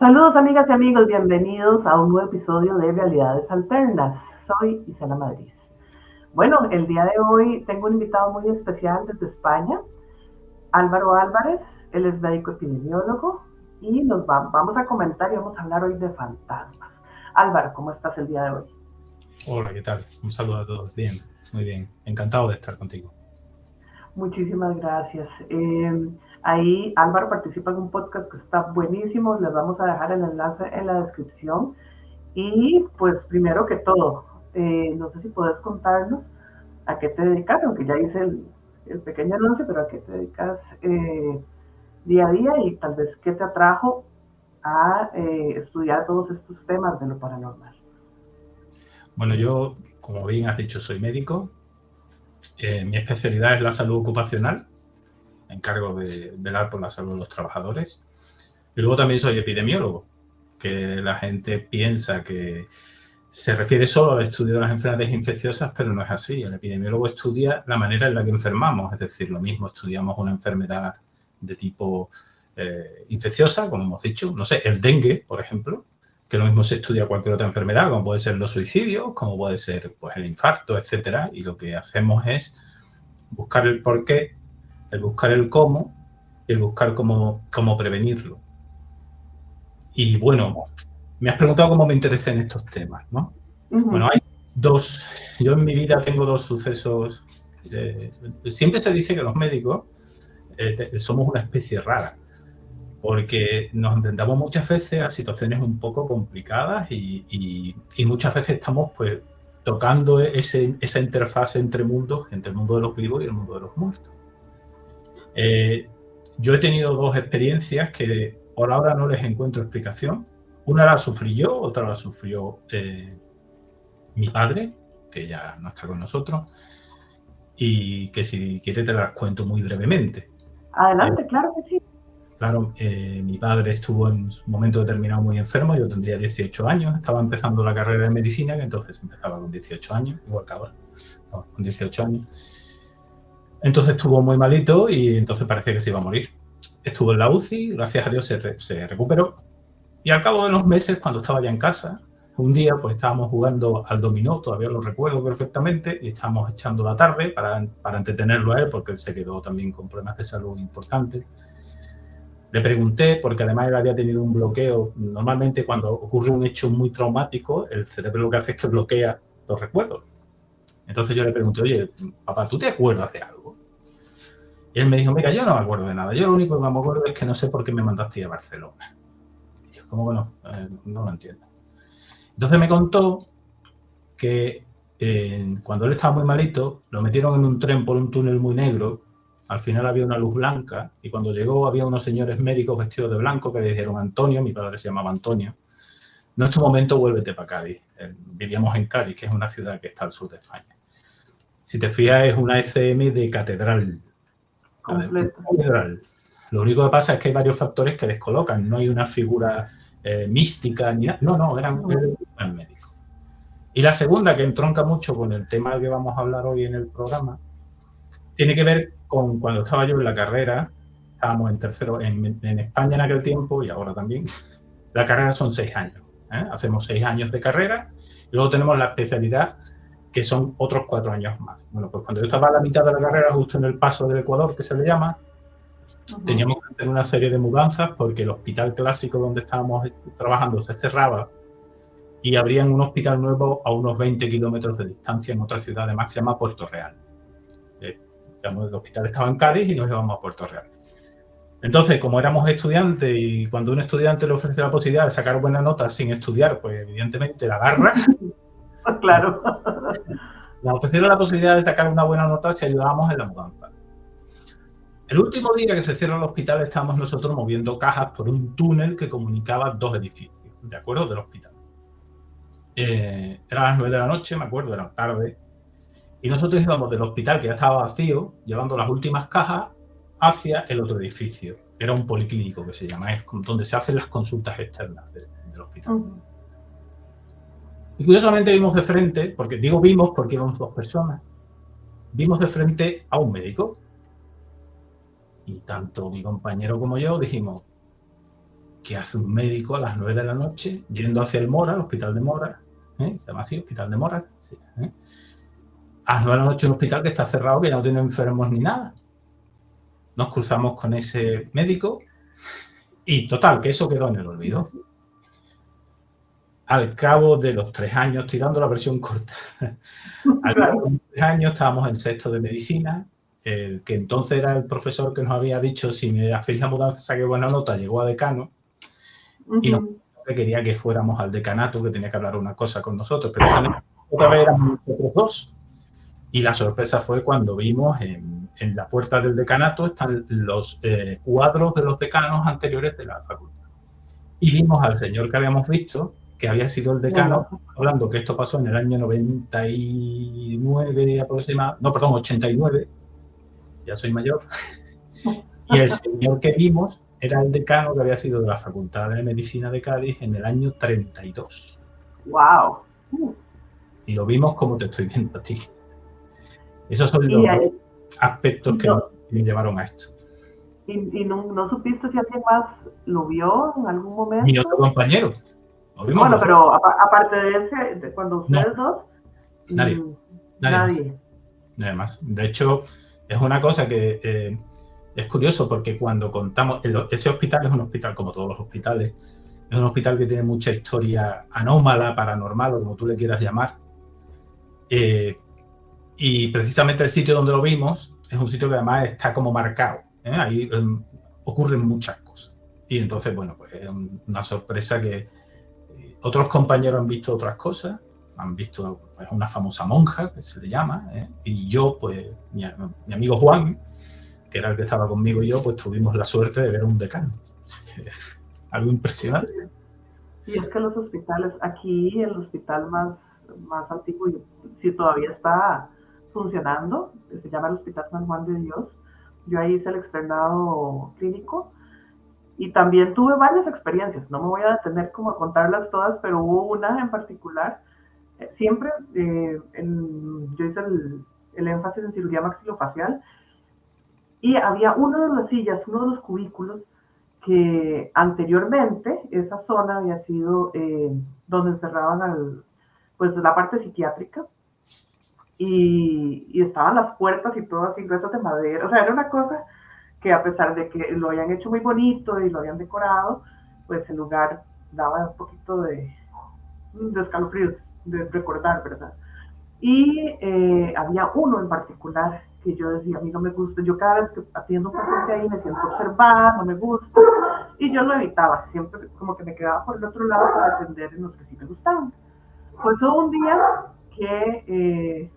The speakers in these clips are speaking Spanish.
Saludos amigas y amigos, bienvenidos a un nuevo episodio de Realidades Alternas. Soy Isela Madrid. Bueno, el día de hoy tengo un invitado muy especial desde España, Álvaro Álvarez. Él es médico epidemiólogo y vamos a comentar y vamos a hablar hoy de fantasmas. Álvaro, ¿cómo estás el día de hoy? Hola, ¿qué tal? Un saludo a todos. Bien, muy bien. Encantado de estar contigo. Muchísimas gracias. Ahí Álvaro participa en un podcast que está buenísimo. Les vamos a dejar el enlace en la descripción. Y pues primero que todo, no sé si puedes contarnos a qué te dedicas, aunque ya hice el pequeño anuncio, pero a qué te dedicas día a día y tal vez qué te atrajo a estudiar todos estos temas de lo paranormal. Bueno, yo, como bien has dicho, soy médico. Mi especialidad es la salud ocupacional. Me encargo de velar por la salud de los trabajadores. Y luego también soy epidemiólogo, que la gente piensa que se refiere solo al estudio de las enfermedades infecciosas, pero no es así. El epidemiólogo estudia la manera en la que enfermamos, es decir, lo mismo estudiamos una enfermedad de tipo infecciosa, como hemos dicho, no sé, el dengue, por ejemplo, que lo mismo se estudia cualquier otra enfermedad, como puede ser los suicidios, como puede ser pues, el infarto, etcétera, y lo que hacemos es buscar el porqué, el buscar el cómo y el buscar cómo prevenirlo. Y bueno, me has preguntado cómo me interesé en estos temas, ¿no? Bueno, hay dos. Yo en mi vida tengo dos sucesos. Siempre se dice que los médicos somos una especie rara, porque nos enfrentamos muchas veces a situaciones un poco complicadas y muchas veces estamos pues tocando esa interfase entre mundos, entre el mundo de los vivos y el mundo de los muertos. Yo he tenido dos experiencias que por ahora no les encuentro explicación. Una la sufrí yo, otra la sufrió mi padre, que ya no está con nosotros, y que si quiere te las cuento muy brevemente. Adelante, claro que sí. Claro, mi padre estuvo en un momento determinado muy enfermo, yo tendría 18 años, estaba empezando la carrera de medicina, que entonces empezaba con 18 años, igual que ahora, no, con 18 años. Entonces estuvo muy malito y entonces parecía que se iba a morir. Estuvo en la UCI, gracias a Dios se recuperó, y al cabo de unos meses, cuando estaba ya en casa, un día pues estábamos jugando al dominó, todavía lo recuerdo perfectamente, y estábamos echando la tarde para entretenerlo a él, porque él se quedó también con problemas de salud importantes. Le pregunté, porque además él había tenido un bloqueo. Normalmente cuando ocurre un hecho muy traumático, el cerebro lo que hace es que bloquea los recuerdos. Entonces yo le pregunté, oye, papá, ¿tú te acuerdas de algo? Y él me dijo, mira, yo no me acuerdo de nada. Yo lo único que me acuerdo es que no sé por qué me mandaste a Barcelona. Y yo, ¿cómo que no? No lo entiendo. Entonces me contó que cuando él estaba muy malito, lo metieron en un tren por un túnel muy negro. Al final había una luz blanca y cuando llegó había unos señores médicos vestidos de blanco que le dijeron, Antonio, mi padre se llamaba Antonio, no es tu momento, vuélvete para Cádiz. Vivíamos en Cádiz, que es una ciudad que está al sur de España. Si te fijas, es una ECM de catedral. Completo. Catedral. Lo único que pasa es que hay varios factores que descolocan. No hay una figura mística ni nada. No, eran médicos. Y la segunda, que entronca mucho con el tema que vamos a hablar hoy en el programa, tiene que ver con cuando estaba yo en la carrera. Estábamos en tercero en España en aquel tiempo y ahora también. La carrera son 6 años. Hacemos 6 años de carrera y luego tenemos la especialidad, que son otros 4 años más. Bueno, pues cuando yo estaba a la mitad de la carrera, justo en el paso del Ecuador, que se le llama, teníamos que hacer una serie de mudanzas porque el hospital clásico donde estábamos trabajando se cerraba y abrían un hospital nuevo a unos 20 kilómetros de distancia en otra ciudad, además que se llama Puerto Real. El hospital estaba en Cádiz y nos íbamos a Puerto Real. Entonces, como éramos estudiantes y cuando un estudiante le ofrece la posibilidad de sacar buenas notas sin estudiar, pues evidentemente la agarra. Claro. Nos ofrecieron la posibilidad de sacar una buena nota si ayudábamos en la mudanza. El último día que se cierra el hospital estábamos nosotros moviendo cajas por un túnel que comunicaba 2 edificios, ¿de acuerdo? Del hospital. Era las 9 de la noche, me acuerdo, era tarde. Y nosotros íbamos del hospital, que ya estaba vacío, llevando las últimas cajas hacia el otro edificio. Era un policlínico que se llama, es donde se hacen las consultas externas del hospital. Y curiosamente vimos de frente, porque digo vimos porque íbamos 2 personas, vimos de frente a un médico. Y tanto mi compañero como yo dijimos, ¿qué hace un médico a las 9 de la noche yendo hacia el Mora, el hospital de Mora? Se llama así, hospital de Mora. Sí, a las 9 de la noche un hospital que está cerrado, que ya no tiene enfermos ni nada. Nos cruzamos con ese médico y total, que eso quedó en el olvido. Al cabo de los 3 años, estoy dando la versión corta, al cabo de los 3 años estábamos en sexto de medicina, el que entonces era el profesor que nos había dicho si me hacéis la mudanza saqué buena nota, llegó a decano y nos quería que fuéramos al decanato, que tenía que hablar una cosa con nosotros, pero otra vez éramos nosotros dos. Y la sorpresa fue cuando vimos en la puerta del decanato están los cuadros de los decanos anteriores de la facultad. Y vimos al señor que habíamos visto, que había sido el decano, hablando que esto pasó en el año 99 aproximadamente, no, perdón, 89, ya soy mayor. Y el señor que vimos era el decano que había sido de la Facultad de Medicina de Cádiz en el año 32. ¡Wow! Y lo vimos como te estoy viendo a ti. Esos son los aspectos que me llevaron a esto. ¿Y no supiste si alguien más lo vio en algún momento? Mi otro compañero. Bueno, pero aparte de ese, de cuando ustedes dos... Nadie más. De hecho, es una cosa que es curioso porque cuando contamos... Ese hospital es un hospital, como todos los hospitales, es un hospital que tiene mucha historia anómala, paranormal, o como tú le quieras llamar. Y precisamente el sitio donde lo vimos es un sitio que además está como marcado. Ahí ocurren muchas cosas. Y entonces, bueno, pues es una sorpresa que otros compañeros han visto otras cosas, han visto pues, una famosa monja, que se le llama, y yo, pues, mi amigo Juan, que era el que estaba conmigo y yo, pues tuvimos la suerte de ver un decano. Algo impresionante. Y es que los hospitales, aquí el hospital más antiguo, si todavía está funcionando, se llama el Hospital San Juan de Dios. Yo ahí hice el externado clínico y también tuve varias experiencias. No me voy a detener como a contarlas todas, pero hubo una en particular. Siempre yo hice el énfasis en cirugía maxilofacial y había una de las sillas, uno de los cubículos, que anteriormente esa zona había sido donde encerraban pues la parte psiquiátrica y estaban las puertas y todo así, gruesas de madera. O sea, era una cosa que a pesar de que lo habían hecho muy bonito y lo habían decorado, pues el lugar daba un poquito de escalofríos de recordar, ¿verdad? Y había uno en particular que yo decía, a mí no me gusta, yo cada vez que atiendo a un paciente ahí me siento observada, no me gusta, y yo lo evitaba, siempre como que me quedaba por el otro lado para atender en los que sí me gustaban. Pues hubo un día que,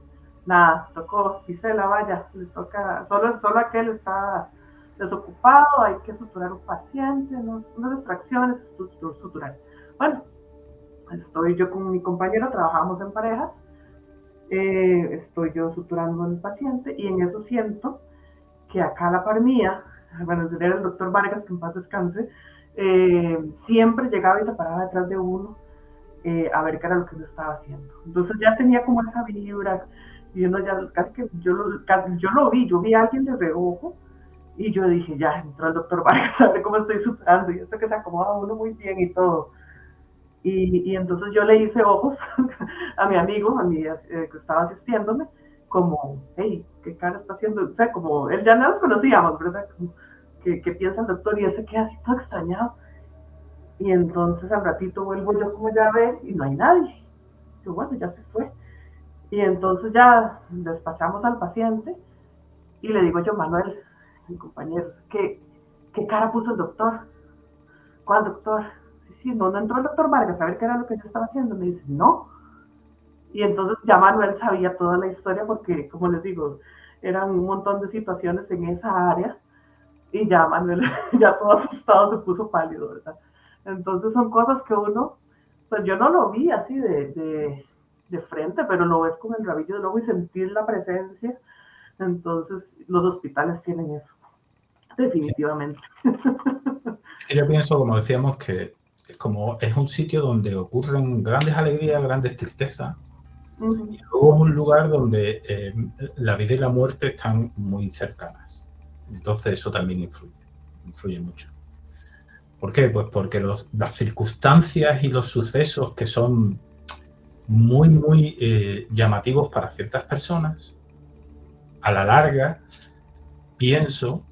nada, tocó, dice la valla, le toca, solo aquel está desocupado, hay que suturar un paciente, unas extracciones, suturar. Bueno, estoy yo con mi compañero, trabajamos en parejas, estoy yo suturando al paciente y en eso siento que acá a la par mía, bueno, era el doctor Vargas, que en paz descanse, siempre llegaba y se paraba detrás de uno a ver qué era lo que uno estaba haciendo. Entonces ya tenía como esa vibra y uno ya casi que yo lo vi a alguien de reojo y yo dije, ya entró el doctor Vargas a ver cómo estoy suturando y eso que se acomoda uno muy bien y todo. Y entonces yo le hice ojos a mi amigo, que estaba asistiéndome, como, hey, ¿qué cara está haciendo? O sea, como, él ya no nos conocíamos, ¿verdad? Como, ¿qué piensa el doctor? Y él se queda así todo extrañado. Y entonces al ratito vuelvo yo como ya a ver y no hay nadie. Yo, bueno, ya se fue. Y entonces ya despachamos al paciente y le digo yo, Manuel, mi compañero, ¿qué cara puso el doctor? ¿Cuál doctor? Sí, no entró el doctor Vargas a ver qué era lo que yo estaba haciendo. Me dice, no. Y entonces ya Manuel sabía toda la historia porque, como les digo, eran un montón de situaciones en esa área y ya Manuel, ya todo asustado, se puso pálido, ¿verdad? Entonces son cosas que uno, pues yo no lo vi así de frente, pero lo ves con el rabillo del ojo y sentir la presencia. Entonces los hospitales tienen eso, definitivamente. Yo pienso, como decíamos, que como es un sitio donde ocurren grandes alegrías, grandes tristezas, y luego es un lugar donde la vida y la muerte están muy cercanas. Entonces eso también influye mucho. ¿Por qué? Pues porque las circunstancias y los sucesos que son muy, muy llamativos para ciertas personas, a la larga, pienso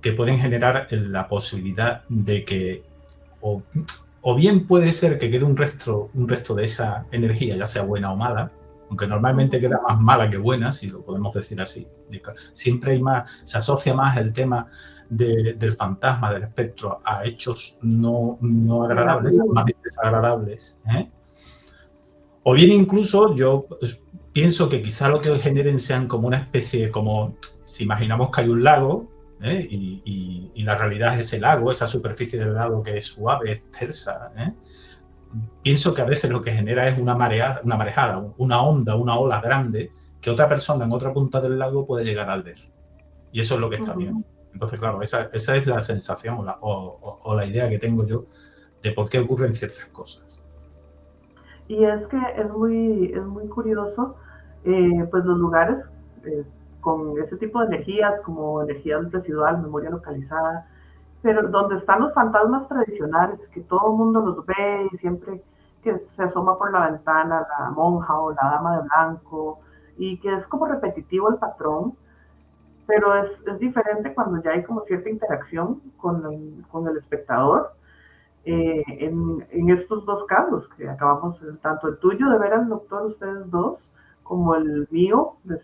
que pueden generar la posibilidad de que o bien puede ser que quede un resto de esa energía, ya sea buena o mala, aunque normalmente queda más mala que buena, si lo podemos decir así. Siempre hay más, se asocia más el tema del fantasma, del espectro, a hechos no agradables, más bien desagradables. O bien incluso yo pienso que quizá lo que generen sean como una especie, como si imaginamos que hay un lago, y la realidad es ese lago, esa superficie del lago que es suave, es tersa. Pienso que a veces lo que genera es una marejada, una onda, una ola grande que otra persona en otra punta del lago puede llegar al ver. Y eso es lo que está bien. Entonces, claro, esa es la sensación o la idea que tengo yo de por qué ocurren ciertas cosas. Y es que es muy curioso, pues los lugares con ese tipo de energías, como energía residual, memoria localizada, pero donde están los fantasmas tradicionales, que todo el mundo los ve y siempre que se asoma por la ventana la monja o la dama de blanco, y que es como repetitivo el patrón, pero es diferente cuando ya hay como cierta interacción con el espectador. En estos dos casos que acabamos, tanto el tuyo de ver al doctor, ustedes dos, como el mío, de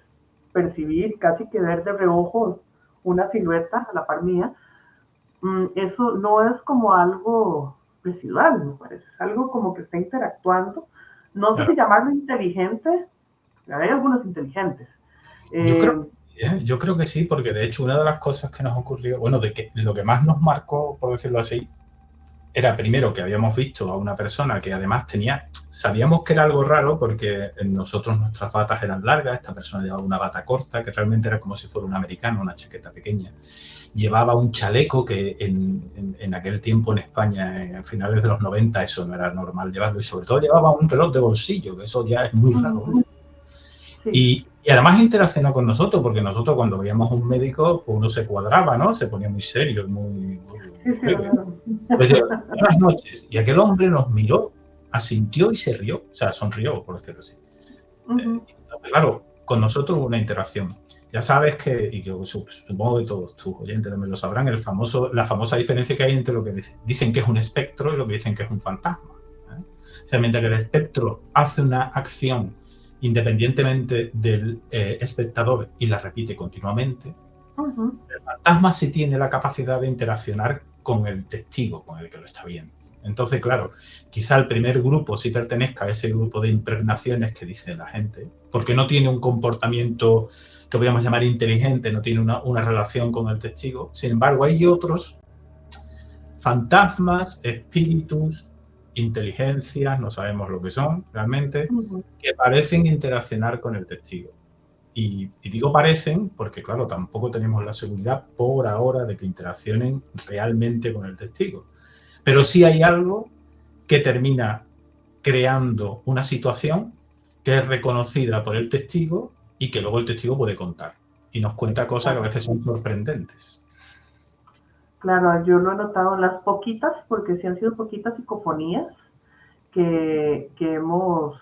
percibir, casi que ver de reojo una silueta a la par mía, eso no es como algo residual, me parece, es algo como que está interactuando. No sé si llamarlo inteligente, hay algunos inteligentes. Yo creo que sí, porque de hecho una de las cosas que nos ocurrió, bueno, de que lo que más nos marcó, por decirlo así, era primero que habíamos visto a una persona que además sabíamos que era algo raro porque nosotros nuestras batas eran largas, esta persona llevaba una bata corta, que realmente era como si fuera un americano, una chaqueta pequeña. Llevaba un chaleco que en aquel tiempo en España, a finales de los 90, eso no era normal llevarlo, y sobre todo llevaba un reloj de bolsillo, que eso ya es muy raro. Sí. Y además interaccionó con nosotros, porque nosotros cuando veíamos a un médico, pues uno se cuadraba, ¿no? Se ponía muy serio, muy sí, decía, buenas noches. Y aquel hombre nos miró, asintió y se rió, o sea, sonrió, por decirlo así. Entonces, claro, con nosotros hubo una interacción. Ya sabes que, y yo supongo que todos tus oyentes también lo sabrán, la famosa diferencia que hay entre lo que dicen que es un espectro y lo que dicen que es un fantasma. O sea, mientras que el espectro hace una acción independientemente del espectador y la repite continuamente, el fantasma sí tiene la capacidad de interaccionar con el testigo, con el que lo está viendo. Entonces, claro, quizá el primer grupo sí pertenezca a ese grupo de impregnaciones que dice la gente, porque no tiene un comportamiento que podríamos llamar inteligente, no tiene una relación con el testigo. Sin embargo, hay otros fantasmas, espíritus, inteligencias, no sabemos lo que son realmente, que parecen interaccionar con el testigo. Y digo parecen porque, claro, tampoco tenemos la seguridad por ahora de que interaccionen realmente con el testigo. Pero sí hay algo que termina creando una situación que es reconocida por el testigo y que luego el testigo puede contar. Y nos cuenta cosas que a veces son sorprendentes. Claro, yo lo he notado en las poquitas, porque sí han sido poquitas psicofonías que hemos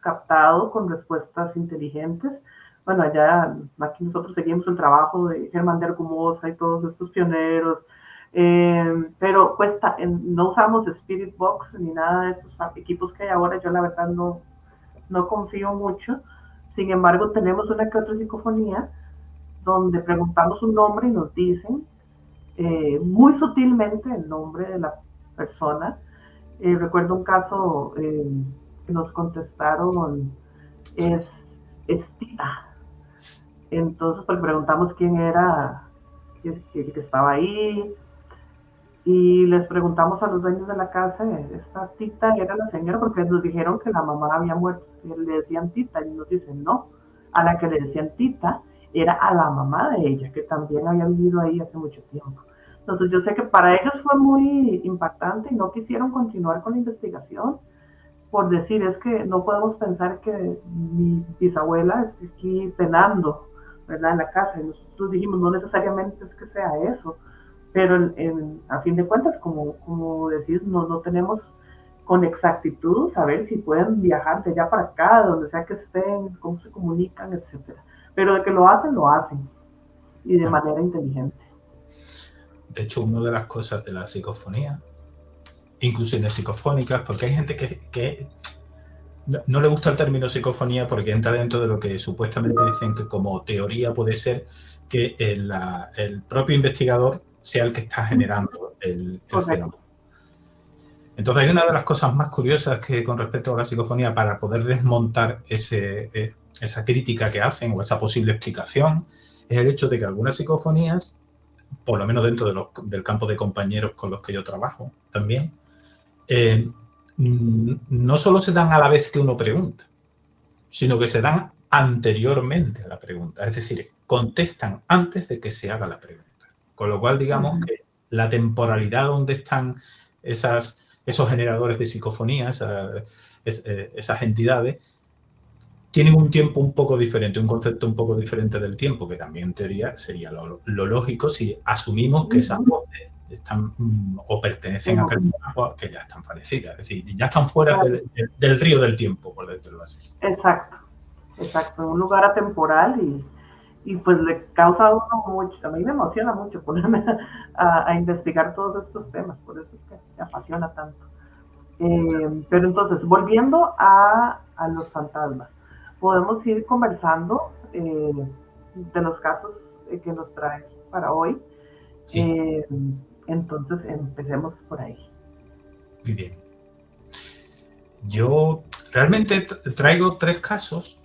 captado con respuestas inteligentes. Bueno, allá aquí nosotros seguimos el trabajo de Germán de Argumosa y todos estos pioneros, pero cuesta, no usamos Spirit Box ni nada de esos equipos que hay ahora, yo la verdad no confío mucho. Sin embargo, tenemos una que otra psicofonía donde preguntamos un nombre y nos dicen muy sutilmente el nombre de la persona. Recuerdo un caso que nos contestaron, es Tita. Entonces, pues preguntamos quién era que estaba ahí y les preguntamos a los dueños de la casa, esta Tita era la señora, porque nos dijeron que la mamá había muerto, que le decían Tita, y nos dicen no, a la que le decían Tita era a la mamá de ella, que también había vivido ahí hace mucho tiempo. Entonces yo sé que para ellos fue muy impactante y no quisieron continuar con la investigación por decir, es que no podemos pensar que mi bisabuela esté aquí penando, ¿verdad? En la casa. Y nosotros dijimos, no necesariamente es que sea eso, pero a fin de cuentas, como decís, no tenemos con exactitud saber si pueden viajar de allá para acá, de donde sea que estén, cómo se comunican, etcétera. Pero de que lo hacen, y de manera inteligente. De hecho, una de las cosas de la psicofonía, inclusiones psicofónicas, porque hay gente que no le gusta el término psicofonía porque entra dentro de lo que supuestamente dicen que como teoría puede ser que el propio investigador sea el que está generando el fenómeno. Entonces hay una de las cosas más curiosas que con respecto a la psicofonía, para poder desmontar esa crítica que hacen o esa posible explicación, es el hecho de que algunas psicofonías, por lo menos dentro del campo de compañeros con los que yo trabajo también, no solo se dan a la vez que uno pregunta, sino que se dan anteriormente a la pregunta. Es decir, contestan antes de que se haga la pregunta. Con lo cual, digamos que la temporalidad donde están esos generadores de psicofonía, esas entidades, tienen un tiempo un poco diferente, un concepto un poco diferente del tiempo, que también en teoría sería lo lógico si asumimos que esas voces están o pertenecen a personas que ya están fallecidas, es decir, ya están fuera del río del tiempo, por decirlo así. Exacto, un lugar atemporal y pues le causa a uno mucho, a mí me emociona mucho ponerme a investigar todos estos temas, por eso es que me apasiona tanto. Pero entonces, volviendo a los fantasmas, podemos ir conversando de los casos que nos traes para hoy. Sí. Entonces, empecemos por ahí. Muy bien. Yo realmente traigo 3 casos,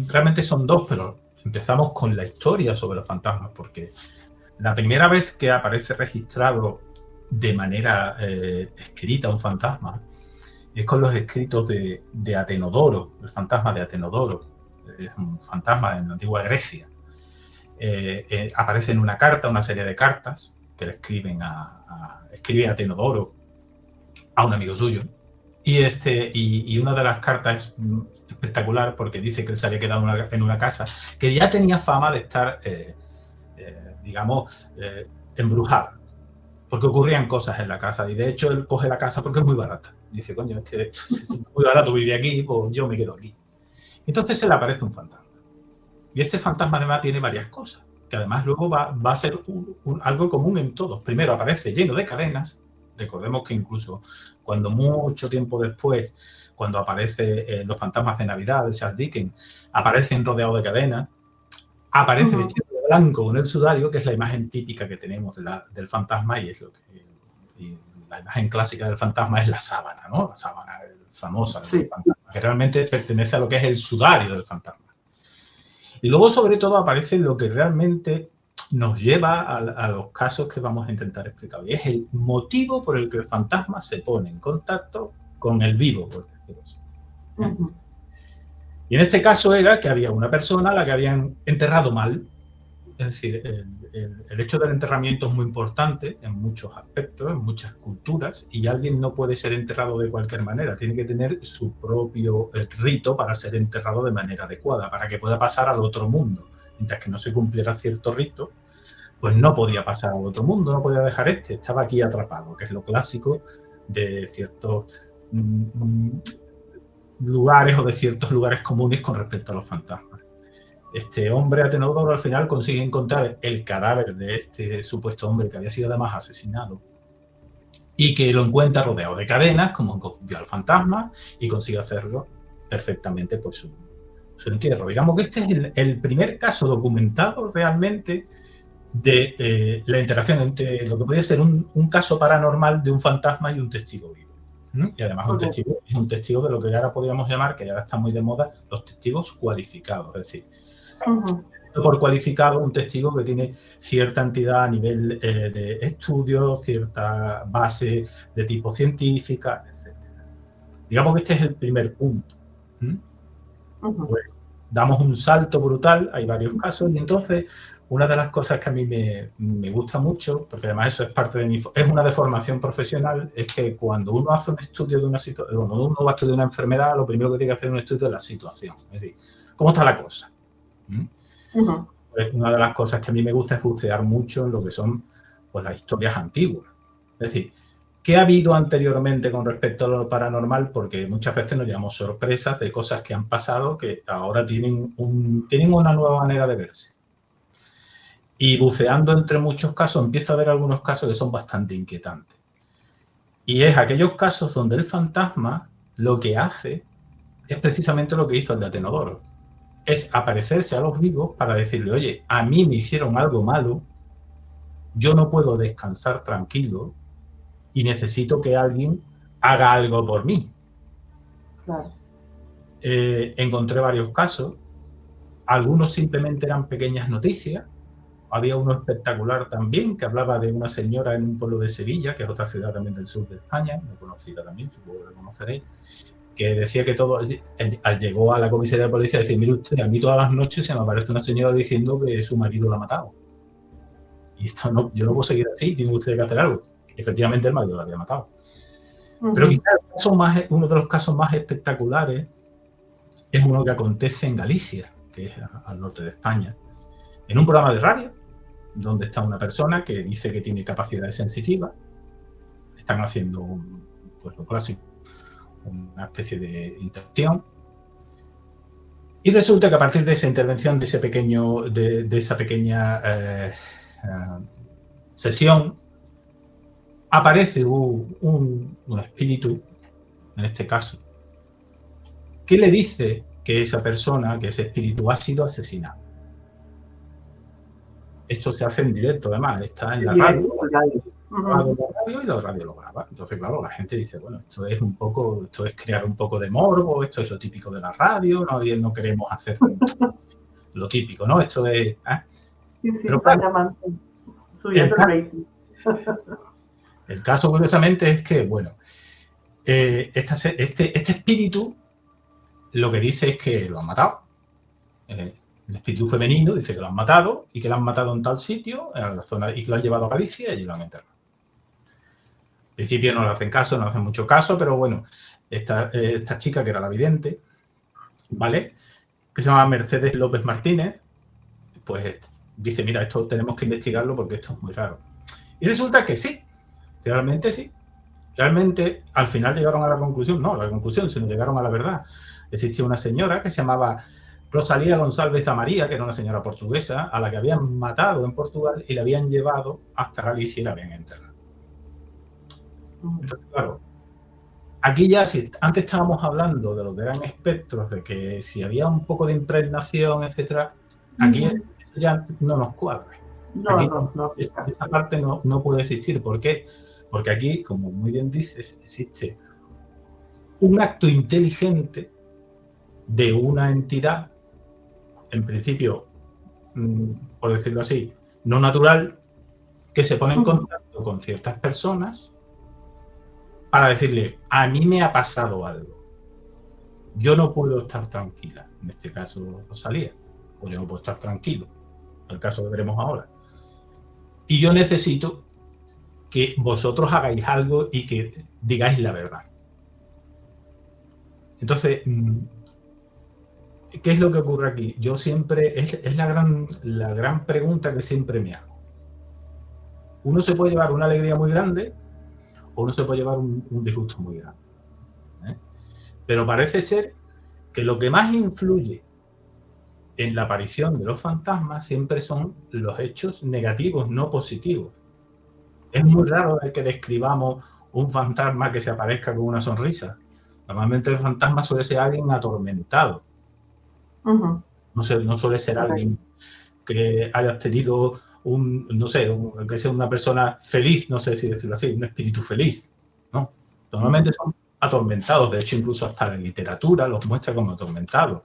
realmente son 2, pero empezamos con la historia sobre los fantasmas, porque la primera vez que aparece registrado de manera escrita un fantasma es con los escritos de Atenodoro, el fantasma de Atenodoro, es un fantasma en la antigua Grecia. Aparece en una carta, una serie de cartas que le escribe Atenodoro a un amigo suyo. Y una de las cartas es espectacular porque dice que él se había quedado en una casa que ya tenía fama de estar, digamos, embrujada, porque ocurrían cosas en la casa. Y de hecho él coge la casa porque es muy barata. Dice, coño, es que es muy barato vivir aquí, pues yo me quedo aquí. Entonces se le aparece un fantasma. Y este fantasma además tiene varias cosas, que además luego va a ser algo común en todos. Primero aparece lleno de cadenas. Recordemos que incluso cuando mucho tiempo después, cuando aparecen los fantasmas de Navidad de Charles Dickens, aparecen rodeados de cadenas, aparece vestido de blanco con el sudario, que es la imagen típica que tenemos del fantasma, y es lo que y la imagen clásica del fantasma es la sábana, ¿no? La sábana famosa del fantasma, que realmente pertenece a lo que es el sudario del fantasma. Y luego, sobre todo, aparece lo que realmente nos lleva a los casos que vamos a intentar explicar. Y es el motivo por el que el fantasma se pone en contacto con el vivo, por decirlo así. Y en este caso era que había una persona a la que habían enterrado mal. Es decir, el hecho del enterramiento es muy importante en muchos aspectos, en muchas culturas, y alguien no puede ser enterrado de cualquier manera. Tiene que tener su propio rito para ser enterrado de manera adecuada, para que pueda pasar al otro mundo. Mientras que no se cumpliera cierto rito, pues no podía pasar al otro mundo, no podía dejar estaba aquí atrapado, que es lo clásico de ciertos lugares o de ciertos lugares comunes con respecto a los fantasmas. Este hombre Atenodoro al final consigue encontrar el cadáver de este supuesto hombre que había sido además asesinado y que lo encuentra rodeado de cadenas, como vio al fantasma, y consigue hacerlo perfectamente por su entierro. Digamos que este es el primer caso documentado realmente de la interacción entre lo que podría ser un caso paranormal de un fantasma y un testigo vivo. Y además es un testigo de lo que ahora podríamos llamar, que ahora está muy de moda, los testigos cualificados. Es decir, por cualificado un testigo que tiene cierta entidad a nivel de estudio, cierta base de tipo científica, etc. Digamos que este es el primer punto. Pues damos un salto brutal, hay varios casos, y entonces una de las cosas que a mí me gusta mucho, porque además eso es parte de es una deformación profesional, es que cuando uno hace un estudio de una situación, cuando uno va a estudiar una enfermedad, lo primero que tiene que hacer es un estudio de la situación, es decir, ¿cómo está la cosa? Pues una de las cosas que a mí me gusta es bucear mucho en lo que son pues las historias antiguas. Es decir, ¿qué ha habido anteriormente con respecto a lo paranormal? Porque muchas veces nos llevamos sorpresas de cosas que han pasado que ahora tienen una nueva manera de verse. Y buceando entre muchos casos, empiezo a ver algunos casos que son bastante inquietantes. Y es aquellos casos donde el fantasma lo que hace es precisamente lo que hizo el de Atenodoro. Es aparecerse a los vivos para decirle, oye, a mí me hicieron algo malo, yo no puedo descansar tranquilo y necesito que alguien haga algo por mí. Claro. Encontré varios casos, algunos simplemente eran pequeñas noticias. Había uno espectacular también que hablaba de una señora en un pueblo de Sevilla, que es otra ciudad también del sur de España, muy conocida también, supongo que la conoceréis, que decía que llegó a la comisaría de policía y decía, mire usted, a mí todas las noches se me aparece una señora diciendo que su marido la ha matado. Y esto no, yo no puedo seguir así, tiene usted que hacer algo. Efectivamente el marido la había matado. Pero quizás uno de los casos más espectaculares es uno que acontece en Galicia, que es al norte de España, en un programa de radio, donde está una persona que dice que tiene capacidades sensitivas, están haciendo pues lo clásico, una especie de interacción, y resulta que a partir de esa intervención, de esa pequeña sesión, aparece un espíritu, en este caso, que le dice que esa persona, que ese espíritu ha sido asesinado. Esto se hace en directo, además, está en la radio. Y la radio lo graba. Entonces, claro, la gente dice, bueno, esto es crear un poco de morbo, esto es lo típico de la radio, no queremos hacer lo típico, ¿no? Esto es... Sí, pero está llamando, subiendo el rating. El caso, curiosamente, es que, bueno, este espíritu lo que dice es que lo han matado. El espíritu femenino dice que lo han matado y que lo han matado en tal sitio, en la zona, y que lo han llevado a Galicia y allí lo han enterrado. Al principio no le hacen caso, no le hacen mucho caso, pero bueno, esta chica que era la vidente, ¿vale? Que se llama Mercedes López Martínez, pues dice, mira, esto tenemos que investigarlo porque esto es muy raro. Y resulta que sí, realmente sí. Realmente, al final llegaron a la conclusión, no a la conclusión, sino llegaron a la verdad. Existía una señora que se llamaba Rosalía González Tamaría, que era una señora portuguesa, a la que habían matado en Portugal y la habían llevado hasta Galicia y la habían enterrado. Entonces, claro, aquí ya, si antes estábamos hablando de lo que eran espectros, de que si había un poco de impregnación, etcétera, aquí eso ya no nos cuadra. Aquí esa parte no puede existir. ¿Por qué? Porque aquí, como muy bien dices, existe un acto inteligente de una entidad, en principio, por decirlo así, no natural, que se pone en contacto con ciertas personas para decirle, a mí me ha pasado algo. Yo no puedo estar tranquila. En este caso, Rosalía. O yo no puedo estar tranquilo. El caso que veremos ahora. Y yo necesito que vosotros hagáis algo y que digáis la verdad. Entonces, ¿qué es lo que ocurre aquí? Yo siempre, es la gran pregunta que siempre me hago. Uno se puede llevar una alegría muy grande o uno se puede llevar un disgusto muy grande. Pero parece ser que lo que más influye en la aparición de los fantasmas siempre son los hechos negativos, no positivos. Es muy raro que describamos un fantasma que se aparezca con una sonrisa. Normalmente el fantasma suele ser alguien atormentado. No suele ser alguien que haya tenido que sea una persona feliz, no sé si decirlo así, un espíritu feliz, ¿no? Normalmente son atormentados, de hecho incluso hasta la literatura los muestra como atormentados.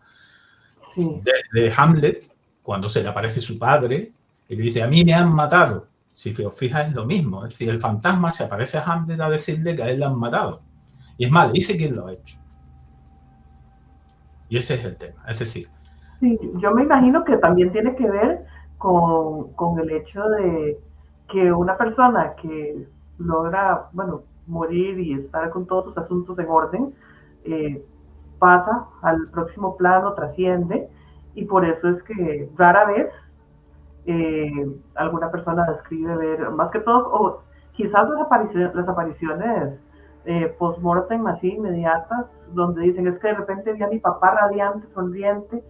Sí. Desde Hamlet, cuando se le aparece su padre y le dice, a mí me han matado. Si os fijas es lo mismo, es decir, el fantasma se aparece a Hamlet a decirle que a él le han matado. Y es más, le dice quién lo ha hecho. Y ese es el tema, es decir... Sí, yo me imagino que también tiene que ver con el hecho de que una persona que logra, bueno, morir y estar con todos sus asuntos en orden, pasa al próximo plano, trasciende, y por eso es que rara vez Alguna persona describe ver, más que todo, o quizás las apariciones post-mortem así inmediatas, donde dicen es que de repente vi a mi papá radiante, sonriente,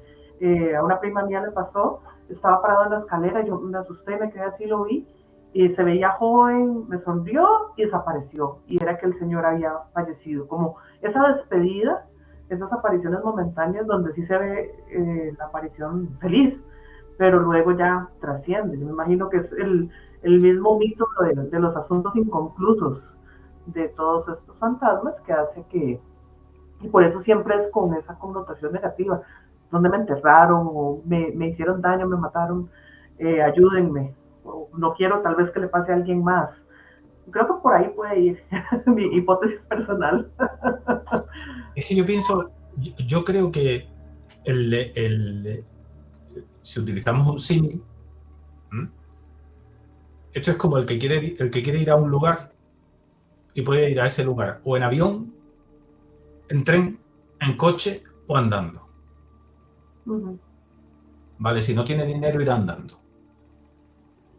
a una prima mía le pasó, estaba parado en la escalera, yo me asusté, me quedé así, lo vi, y se veía joven, me sonrió y desapareció, y era que el señor había fallecido, como esa despedida, esas apariciones momentáneas donde sí se ve la aparición feliz, pero luego ya trasciende. Yo me imagino que es el mismo mito de los asuntos inconclusos de todos estos fantasmas que hace que, y por eso siempre es con esa connotación negativa, donde me enterraron o me hicieron daño, me mataron, ayúdenme, o no quiero tal vez que le pase a alguien más. Creo que por ahí puede ir mi hipótesis personal. Es que yo pienso, yo creo que si utilizamos un símil, esto es como el que quiere ir a un lugar y puede ir a ese lugar o en avión, en tren, en coche o andando. Vale, si no tiene dinero, irá andando.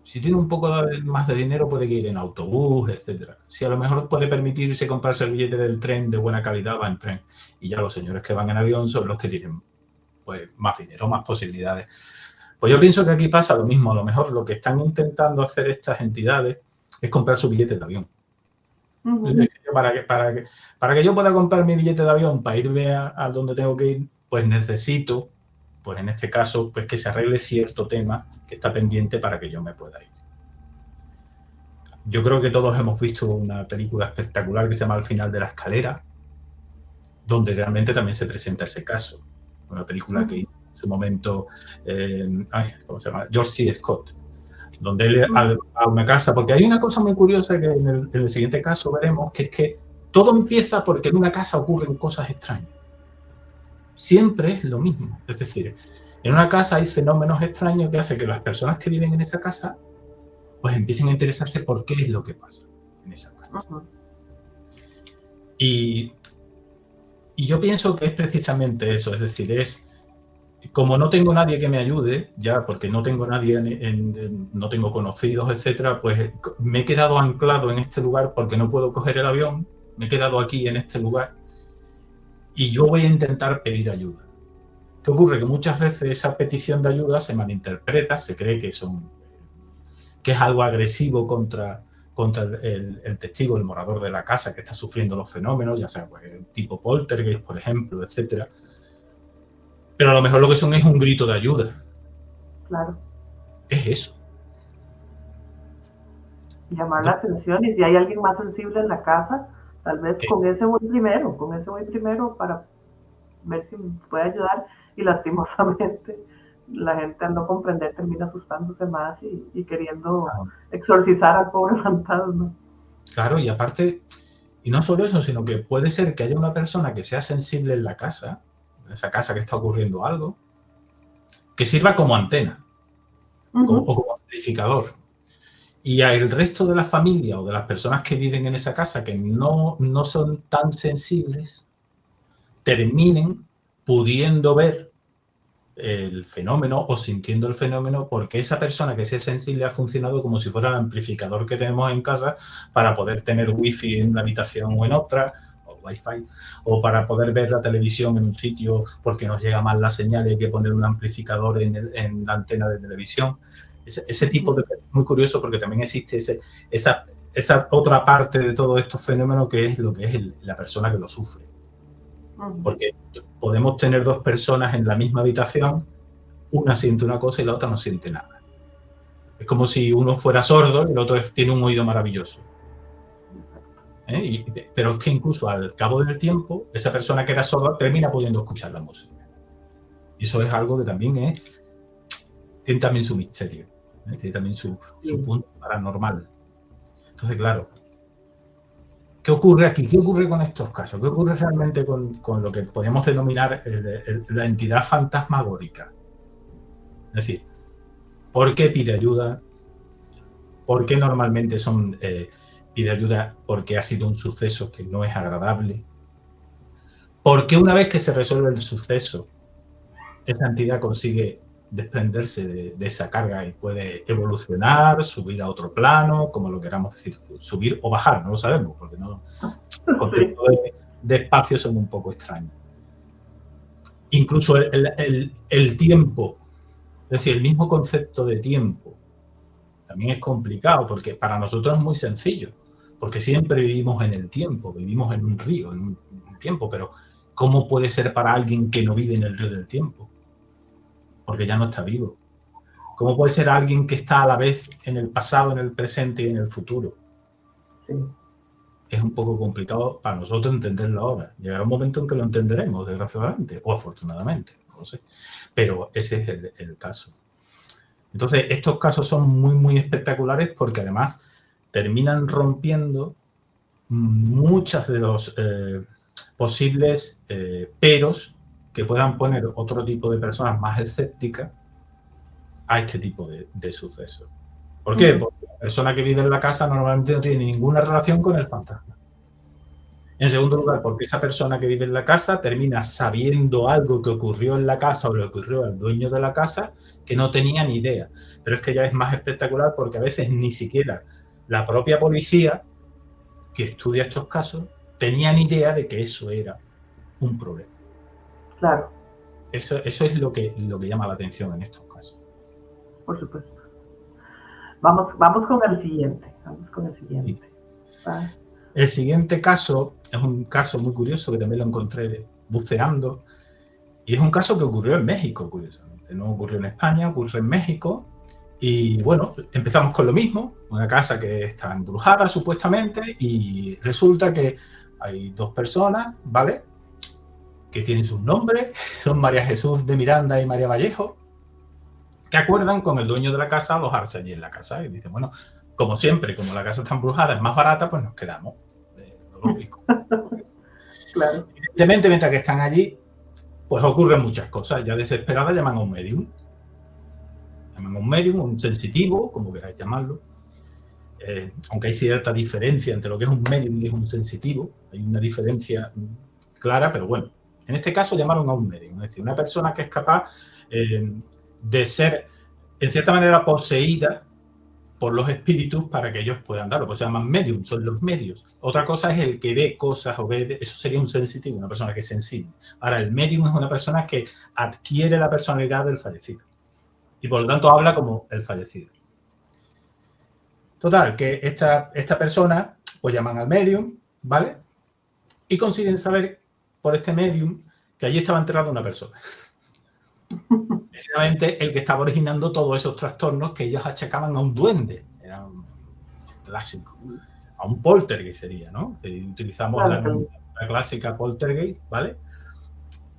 Si tiene un poco más de dinero, puede ir en autobús, etcétera. Si a lo mejor puede permitirse comprarse el billete del tren de buena calidad, va en tren. Y ya los señores que van en avión son los que tienen pues, más dinero, más posibilidades. Pues yo pienso que aquí pasa lo mismo. A lo mejor lo que están intentando hacer estas entidades es comprar su billete de avión. Para que yo pueda comprar mi billete de avión para irme a donde tengo que ir, pues necesito, pues en este caso, pues que se arregle cierto tema que está pendiente para que yo me pueda ir. Yo creo que todos hemos visto una película espectacular que se llama Al final de la escalera, donde realmente también se presenta ese caso. Una película que hizo en su momento, ¿cómo se llama? George C. Scott, donde él a una casa, porque hay una cosa muy curiosa que en el siguiente caso veremos, que es que todo empieza porque en una casa ocurren cosas extrañas. Siempre es lo mismo. Es decir, en una casa hay fenómenos extraños que hacen que las personas que viven en esa casa pues empiecen a interesarse por qué es lo que pasa en esa casa. Y yo pienso que es precisamente eso, es decir, es como no tengo nadie que me ayude, ya porque no tengo nadie, no tengo conocidos, etcétera, pues me he quedado anclado en este lugar porque no puedo coger el avión, me he quedado aquí en este lugar y yo voy a intentar pedir ayuda. ¿Qué ocurre? Que muchas veces esa petición de ayuda se malinterpreta, se cree que es algo agresivo contra el testigo, el morador de la casa que está sufriendo los fenómenos, ya sea pues, el tipo poltergeist, por ejemplo, etcétera. Pero a lo mejor lo que son es un grito de ayuda. Claro. Es eso. Llamar la atención, y si hay alguien más sensible en la casa, tal vez con ese voy primero para ver si me puede ayudar, y lastimosamente la gente al no comprender termina asustándose más y queriendo exorcizar al pobre fantasma. Claro, y aparte, y no solo eso, sino que puede ser que haya una persona que sea sensible en la casa, en esa casa que está ocurriendo algo, que sirva como antena o como amplificador. Y el resto de la familia o de las personas que viven en esa casa que no son tan sensibles, terminen pudiendo ver el fenómeno o sintiendo el fenómeno porque esa persona que sea sensible ha funcionado como si fuera el amplificador que tenemos en casa para poder tener wifi en una habitación o en otra, o wifi, o para poder ver la televisión en un sitio porque nos llega mal la señal y hay que poner un amplificador en la antena de televisión. Ese tipo de... Muy curioso porque también existe esa otra parte de todos estos fenómenos que es lo que es la persona que lo sufre. Porque podemos tener dos personas en la misma habitación, una siente una cosa y la otra no siente nada. Es como si uno fuera sordo y el otro tiene un oído maravilloso. Pero es que incluso al cabo del tiempo, esa persona que era sorda termina pudiendo escuchar la música. Y eso es algo que también tiene también su misterio, tiene también su punto paranormal. Entonces, claro, ¿qué ocurre aquí? ¿Qué ocurre con estos casos? ¿Qué ocurre realmente con lo que podemos denominar la entidad fantasmagórica? Es decir, ¿por qué pide ayuda? ¿Por qué normalmente pide ayuda? Porque ha sido un suceso que no es agradable. ¿Por qué una vez que se resuelve el suceso, esa entidad consigue desprenderse de esa carga y puede evolucionar, subir a otro plano, como lo queramos decir, subir o bajar, no lo sabemos, porque no, los conceptos de espacio son un poco extraños. Incluso el tiempo, es decir, el mismo concepto de tiempo, también es complicado, porque para nosotros es muy sencillo, porque siempre vivimos en el tiempo, vivimos en un río, en un tiempo, pero ¿cómo puede ser para alguien que no vive en el río del tiempo? Porque ya no está vivo. ¿Cómo puede ser alguien que está a la vez en el pasado, en el presente y en el futuro? Sí. Es un poco complicado para nosotros entenderlo ahora. Llegará un momento en que lo entenderemos, desgraciadamente, o afortunadamente, no lo sé. Pero ese es el caso. Entonces, estos casos son muy, muy espectaculares porque además terminan rompiendo muchas de los posibles peros que puedan poner otro tipo de personas más escépticas a este tipo de sucesos. ¿Por qué? Porque la persona que vive en la casa normalmente no tiene ninguna relación con el fantasma. En segundo lugar, porque esa persona que vive en la casa termina sabiendo algo que ocurrió en la casa o le ocurrió al dueño de la casa que no tenía ni idea. Pero es que ya es más espectacular porque a veces ni siquiera la propia policía que estudia estos casos tenía ni idea de que eso era un problema. Claro. Eso es lo que llama la atención en estos casos. Por supuesto. Vamos con el siguiente. Sí. El siguiente caso es un caso muy curioso que también lo encontré buceando y es un caso que ocurrió en México, curiosamente. No ocurrió en España, ocurrió en México y bueno, empezamos con lo mismo, una casa que está embrujada supuestamente y resulta que hay dos personas, ¿vale?, que tienen sus nombres, son María Jesús de Miranda y María Vallejo, que acuerdan con el dueño de la casa alojarse allí en la casa y dicen, bueno, como siempre, como la casa está embrujada, es más barata, pues nos quedamos. Lo lógico. Claro. Evidentemente, mientras que están allí, pues ocurren muchas cosas. Ya desesperadas llaman a un medium. Llaman a un medium, un sensitivo, como queráis llamarlo. Aunque hay cierta diferencia entre lo que es un medium y es un sensitivo. Hay una diferencia clara, pero bueno. En este caso llamaron a un medium. Es decir, una persona que es capaz de ser, en cierta manera, poseída por los espíritus para que ellos puedan darlo. Pues se llaman medium, son los medios. Otra cosa es el que ve cosas o ve, eso sería un sensitivo, una persona que es sensible. Ahora, el medium es una persona que adquiere la personalidad del fallecido y por lo tanto habla como el fallecido. Total, que esta persona, pues llaman al medium, ¿vale? Y consiguen saber por este medium que allí estaba enterrada una persona. Precisamente el que estaba originando todos esos trastornos que ellos achacaban a un duende. Era un clásico. A un poltergeist sería, ¿no? Si utilizamos la clásica poltergeist, ¿vale?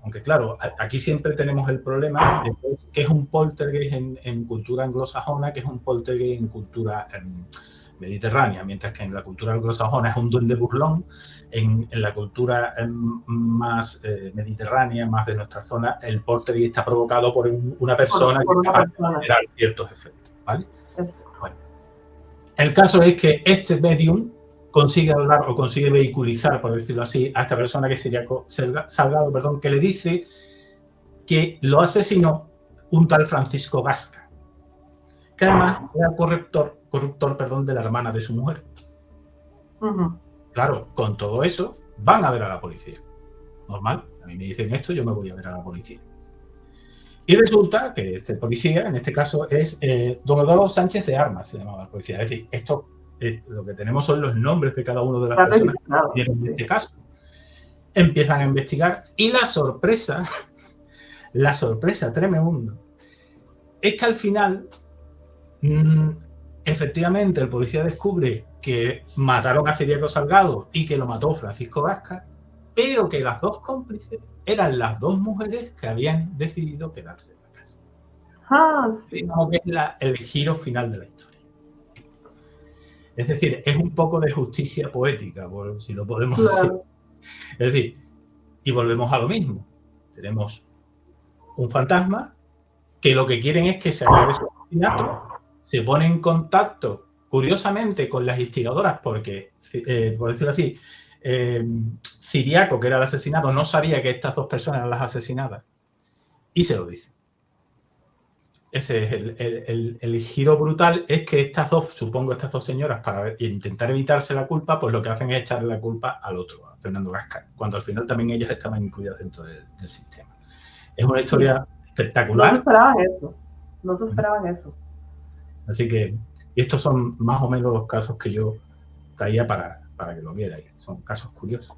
Aunque claro, aquí siempre tenemos el problema de que es un poltergeist en cultura anglosajona, que es un poltergeist en cultura mediterránea, mientras que en la cultura anglosajona es un duende burlón, en la cultura más mediterránea, más de nuestra zona, el poltergeist está provocado por una persona que va a generar ciertos efectos, ¿vale? Bueno, el caso es que este medium consigue hablar o consigue vehiculizar, por decirlo así, a esta persona que sería Salgado, perdón, que le dice que lo asesinó un tal Francisco Gasca, que además era corruptor, de la hermana de su mujer. Claro, con todo eso van a ver a la policía. Normal, a mí me dicen esto, yo me voy a ver a la policía. Y resulta que este policía, en este caso, es don Eduardo Sánchez de Armas, se llamaba el policía. Es decir, esto lo que tenemos son los nombres de cada uno de las personas que tienen en este caso. Empiezan a investigar y la sorpresa tremenda, es que al final, efectivamente, el policía descubre que mataron a Ciriaco Salgado y que lo mató Francisco Gasca, pero que las dos cómplices eran las dos mujeres que habían decidido quedarse en la casa. Sí. Como que es el giro final de la historia. Es decir, es un poco de justicia poética, por si lo podemos decir. Es decir, y volvemos a lo mismo. Tenemos un fantasma que lo que quieren es que se acabe su asesinato, se pone en contacto, curiosamente, con las instigadoras, porque, por decirlo así, Ciriaco, que era el asesinado, no sabía que estas dos personas eran las asesinadas, y se lo dice. ese es el giro brutal, es que estas dos señoras, para intentar evitarse la culpa, pues lo que hacen es echarle la culpa al otro, a Fernando Gascar, cuando al final también ellas estaban incluidas dentro del sistema. Es una historia espectacular. No se esperaban eso, no se esperaban eso. Así que estos son más o menos los casos que yo traía para que lo vierais. Son casos curiosos.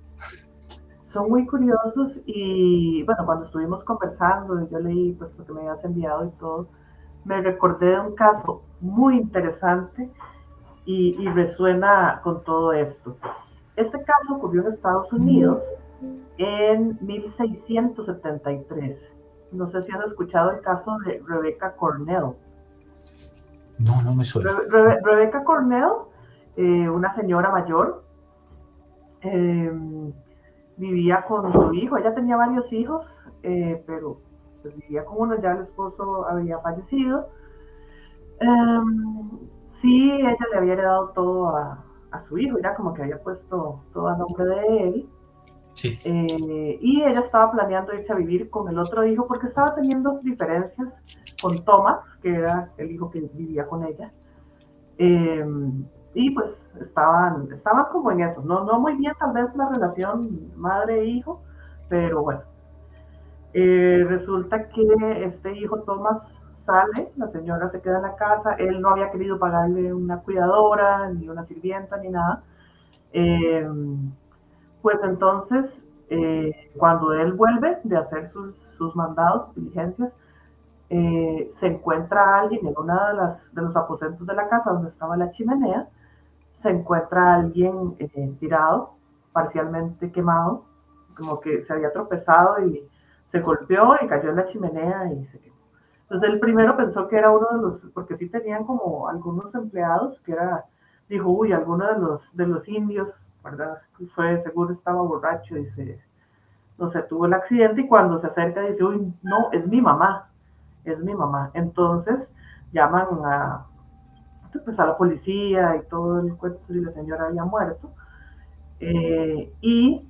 Son muy curiosos y bueno, cuando estuvimos conversando y yo leí pues lo que me habías enviado y todo, me recordé de un caso muy interesante y resuena con todo esto. Este caso ocurrió en Estados Unidos en 1673. No sé si has escuchado el caso de Rebecca Cornell. No me suena. Rebecca Cornell, una señora mayor, vivía con su hijo. Ella tenía varios hijos, pero pues, vivía con uno, ya el esposo había fallecido. Sí, ella le había heredado todo a su hijo, ya como que había puesto todo a nombre de él. Sí. Y ella estaba planeando irse a vivir con el otro hijo porque estaba teniendo diferencias con Thomas, que era el hijo que vivía con ella. Y pues estaban como en eso, no muy bien tal vez la relación madre-hijo, pero bueno. Resulta que este hijo Thomas sale, la señora se queda en la casa, él no había querido pagarle una cuidadora, ni una sirvienta, ni nada. Pues entonces, cuando él vuelve de hacer sus mandados, diligencias, se encuentra a alguien en uno de los aposentos de la casa donde estaba la chimenea, se encuentra a alguien tirado, parcialmente quemado, como que se había tropezado y se golpeó y cayó en la chimenea y se quemó. Entonces él primero pensó que era uno de los, porque sí tenían como algunos empleados, que era, dijo, uy, alguno de los indios, ¿verdad? Fue, seguro estaba borracho y no sé, tuvo el accidente y cuando se acerca dice, uy, no, es mi mamá. Entonces llaman pues, a la policía y todo el cuento si la señora había muerto. Y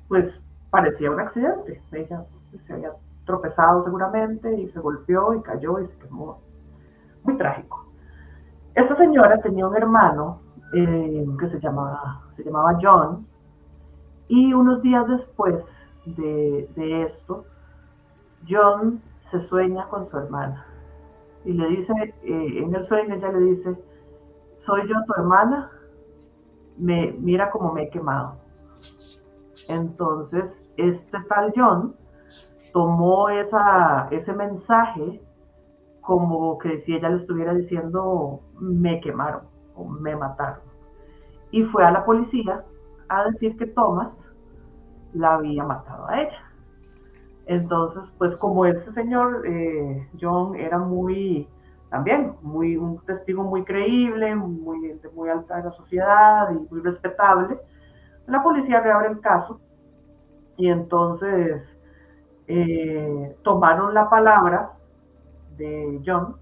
pues parecía un accidente. Ella se había tropezado seguramente y se golpeó y cayó y se quemó. Muy trágico. Esta señora tenía un hermano que se llamaba John, y unos días después de esto, John se sueña con su hermana y le dice, en el sueño ella le dice, soy yo tu hermana, mira cómo me he quemado. Entonces este tal John tomó ese mensaje como que si ella le estuviera diciendo me quemaron o me mataron. Y fue a la policía a decir que Thomas la había matado a ella. Entonces, pues como este señor John era también un testigo muy creíble, de muy alta de la sociedad y muy respetable, la policía reabre el caso y entonces tomaron la palabra de John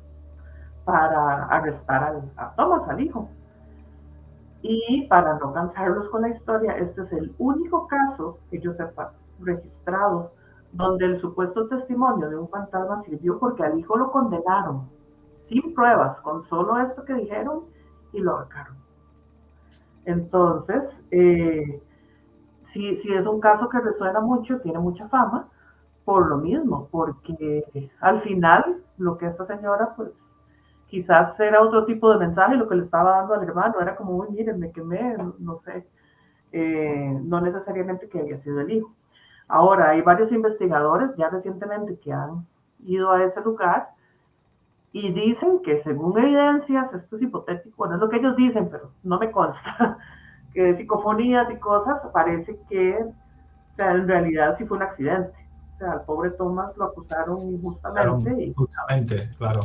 para arrestar a Thomas, al hijo. Y para no cansarlos con la historia, este es el único caso que yo sepa registrado donde el supuesto testimonio de un fantasma sirvió, porque al hijo lo condenaron sin pruebas, con solo esto que dijeron, y lo ahorcaron. Entonces, sí es un caso que resuena mucho, tiene mucha fama, por lo mismo, porque al final lo que esta señora, pues quizás era otro tipo de mensaje, lo que le estaba dando al hermano era como, uy, miren, me quemé, no sé, no necesariamente que había sido el hijo. Ahora, hay varios investigadores ya recientemente que han ido a ese lugar y dicen que según evidencias, esto es hipotético, bueno, es lo que ellos dicen, pero no me consta, que de psicofonías y cosas, parece que, o sea, en realidad sí fue un accidente. O sea, al pobre Thomas lo acusaron injustamente. Claro, justamente, claro.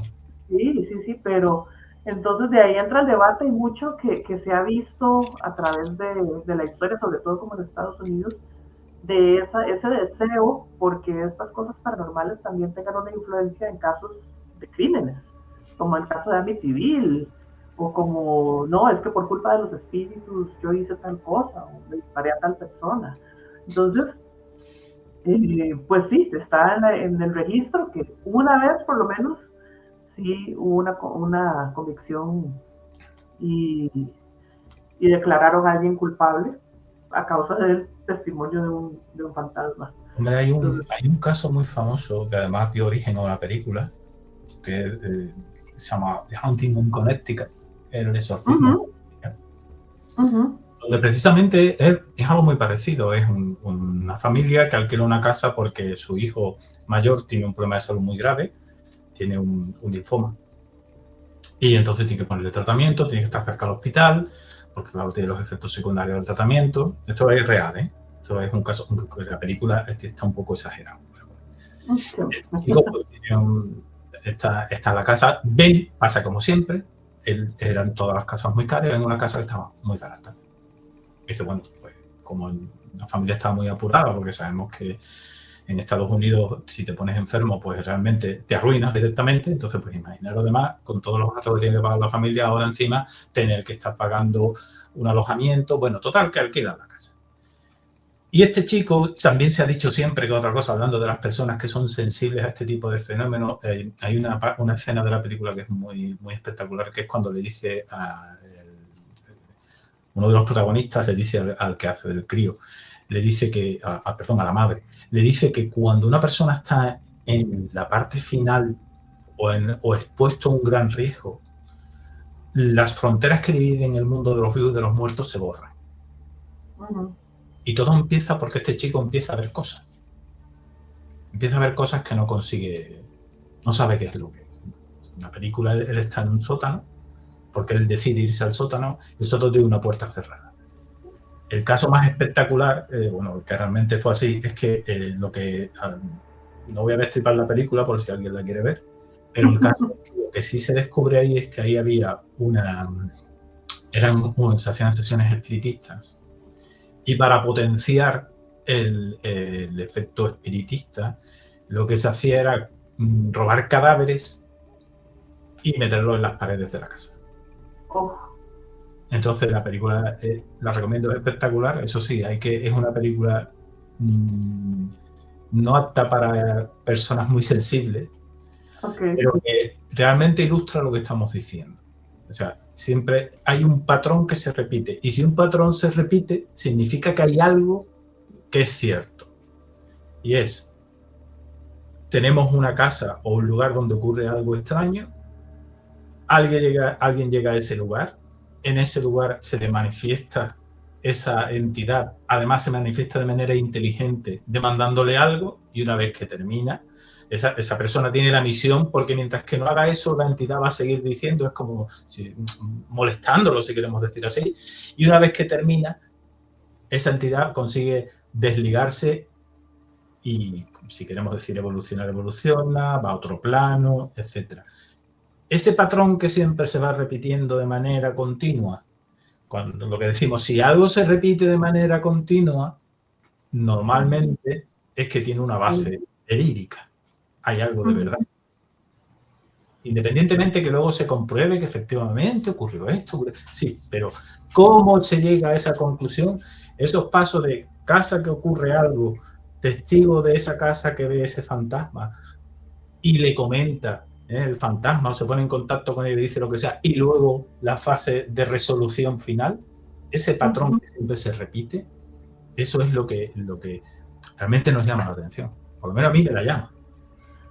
Sí, pero entonces de ahí entra el debate y mucho que se ha visto a través de la historia, sobre todo como en Estados Unidos, de ese deseo porque estas cosas paranormales también tengan una influencia en casos de crímenes, como el caso de Amityville, o como, no, es que por culpa de los espíritus yo hice tal cosa, o le disparé a tal persona. Entonces, pues sí, está en el registro que una vez por lo menos sí hubo una convicción y, y declararon a alguien culpable a causa del testimonio de un fantasma. Hombre, hay Entonces, un caso muy famoso que además dio origen a una película que se llama The Haunting in Connecticut, el exorcismo. Donde precisamente es algo muy parecido. Es una familia que alquila una casa porque su hijo mayor tiene un problema de salud muy grave, tiene un linfoma. Y entonces tiene que ponerle tratamiento, tiene que estar cerca del hospital, porque claro, tiene los efectos secundarios del tratamiento. Esto es real, ¿eh? Esto es un caso, aunque la película está un poco exagerado. El chico pues, está en la casa, ven, pasa como siempre, eran todas las casas muy caras, en una casa que estaba muy barata. Y dice, bueno, pues como la familia estaba muy apurada, porque sabemos que en Estados Unidos, si te pones enfermo, pues realmente te arruinas directamente. Entonces, pues imagina lo demás, con todos los gastos que tiene que pagar la familia, ahora encima tener que estar pagando un alojamiento. Bueno, total, que alquilan la casa. Y este chico también se ha dicho siempre que otra cosa, hablando de las personas que son sensibles a este tipo de fenómenos, hay una escena de la película que es muy, muy espectacular, que es cuando le dice a uno de los protagonistas, le dice al que hace del crío, le dice que, perdón, a la madre, le dice que cuando una persona está en la parte final o expuesto a un gran riesgo, las fronteras que dividen el mundo de los vivos y de los muertos se borran. Y todo empieza porque este chico empieza a ver cosas. Empieza a ver cosas que no consigue, no sabe qué es lo que es. En la película él está en un sótano, porque él decide irse al sótano, y el sótano tiene una puerta cerrada. El caso más espectacular, bueno, que realmente fue así, es que no voy a destripar la película por si alguien la quiere ver, pero el caso lo que sí se descubre ahí es que ahí había se hacían sesiones espiritistas, y para potenciar el efecto espiritista, lo que se hacía era robar cadáveres y meterlos en las paredes de la casa. Entonces la película la recomiendo, es espectacular. Eso sí, es una película no apta para personas muy sensibles, pero que realmente ilustra lo que estamos diciendo. O sea, siempre hay un patrón que se repite, y si un patrón se repite, significa que hay algo que es cierto. Y tenemos una casa o un lugar donde ocurre algo extraño, alguien llega a ese lugar, en ese lugar se le manifiesta esa entidad, además se manifiesta de manera inteligente demandándole algo, y una vez que termina, esa persona tiene la misión, porque mientras que no haga eso, la entidad va a seguir diciendo, es como molestándolo, si queremos decir así, y una vez que termina, esa entidad consigue desligarse y, si queremos decir evolucionar, evoluciona, va a otro plano, etcétera. Ese patrón que siempre se va repitiendo de manera continua, cuando lo que decimos, si algo se repite de manera continua, normalmente es que tiene una base verídica, hay algo de verdad. Independientemente que luego se compruebe que efectivamente ocurrió esto, sí, pero ¿cómo se llega a esa conclusión? Esos pasos de casa que ocurre algo, testigo de esa casa que ve ese fantasma y le comenta el fantasma, o se pone en contacto con él y le dice lo que sea, y luego la fase de resolución final, ese patrón que siempre se repite, eso es lo que realmente nos llama la atención. Por lo menos a mí me la llama.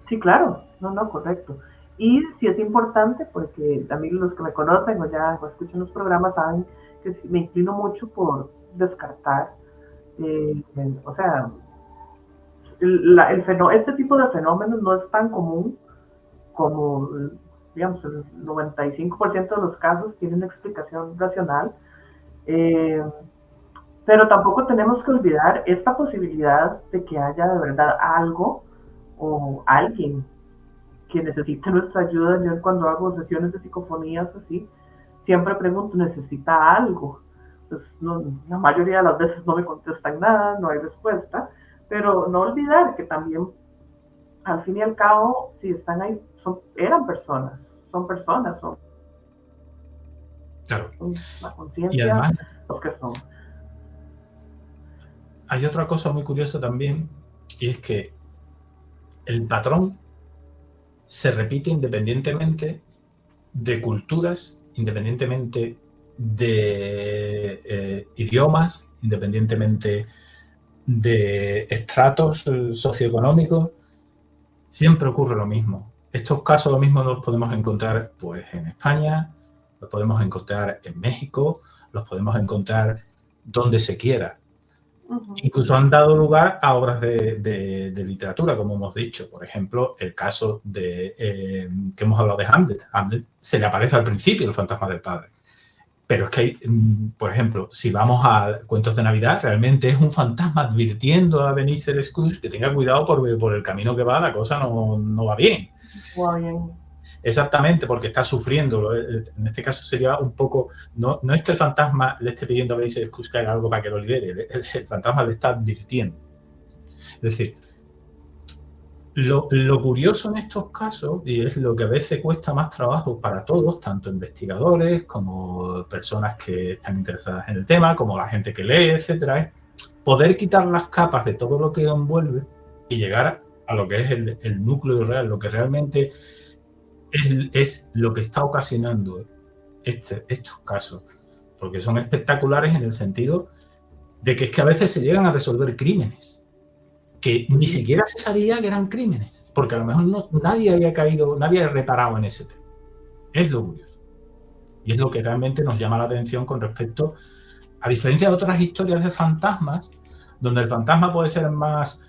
Sí, claro, no, correcto. Y sí es importante, porque también los que me conocen o ya escuchan los programas saben que me inclino mucho por descartar, o sea, este tipo de fenómenos no es tan común como, digamos, el 95% de los casos tienen explicación racional, pero tampoco tenemos que olvidar esta posibilidad de que haya de verdad algo o alguien que necesite nuestra ayuda. Yo cuando hago sesiones de psicofonías así, siempre pregunto, ¿necesita algo? Pues no, la mayoría de las veces no me contestan nada, no hay respuesta, pero no olvidar que también, al fin y al cabo, si están ahí, eran personas, son personas, son claro. La Y conciencia, además, los que son. hay otra cosa muy curiosa también, y es que el patrón se repite independientemente de culturas, independientemente de idiomas, independientemente de estratos socioeconómicos, siempre ocurre lo mismo. Estos casos lo mismo los podemos encontrar pues en España, los podemos encontrar en México, los podemos encontrar donde se quiera. Incluso han dado lugar a obras de literatura, como hemos dicho. Por ejemplo, el caso de que hemos hablado de Hamlet. Hamlet se le aparece al principio el fantasma del padre. Pero es que hay, por ejemplo, si vamos a cuentos de Navidad, realmente es un fantasma advirtiendo a Ebenezer Scrooge que tenga cuidado porque por el camino que va la cosa no va bien. Va bien. Exactamente, porque está sufriendo. En este caso sería un poco... No es que el fantasma le esté pidiendo a Ebenezer Scrooge que haga algo para que lo libere. El fantasma le está advirtiendo. Es decir, lo curioso en estos casos, y es lo que a veces cuesta más trabajo para todos, tanto investigadores como personas que están interesadas en el tema, como la gente que lee, etcétera, es poder quitar las capas de todo lo que lo envuelve y llegar a lo que es el núcleo real, lo que realmente es lo que está ocasionando estos casos, porque son espectaculares en el sentido de que es que a veces se llegan a resolver crímenes que ni siquiera se sabía que eran crímenes, porque a lo mejor nadie había caído, nadie había reparado en ese tema. Es lo curioso. Y es lo que realmente nos llama la atención con respecto, a diferencia de otras historias de fantasmas, donde el fantasma puede ser más,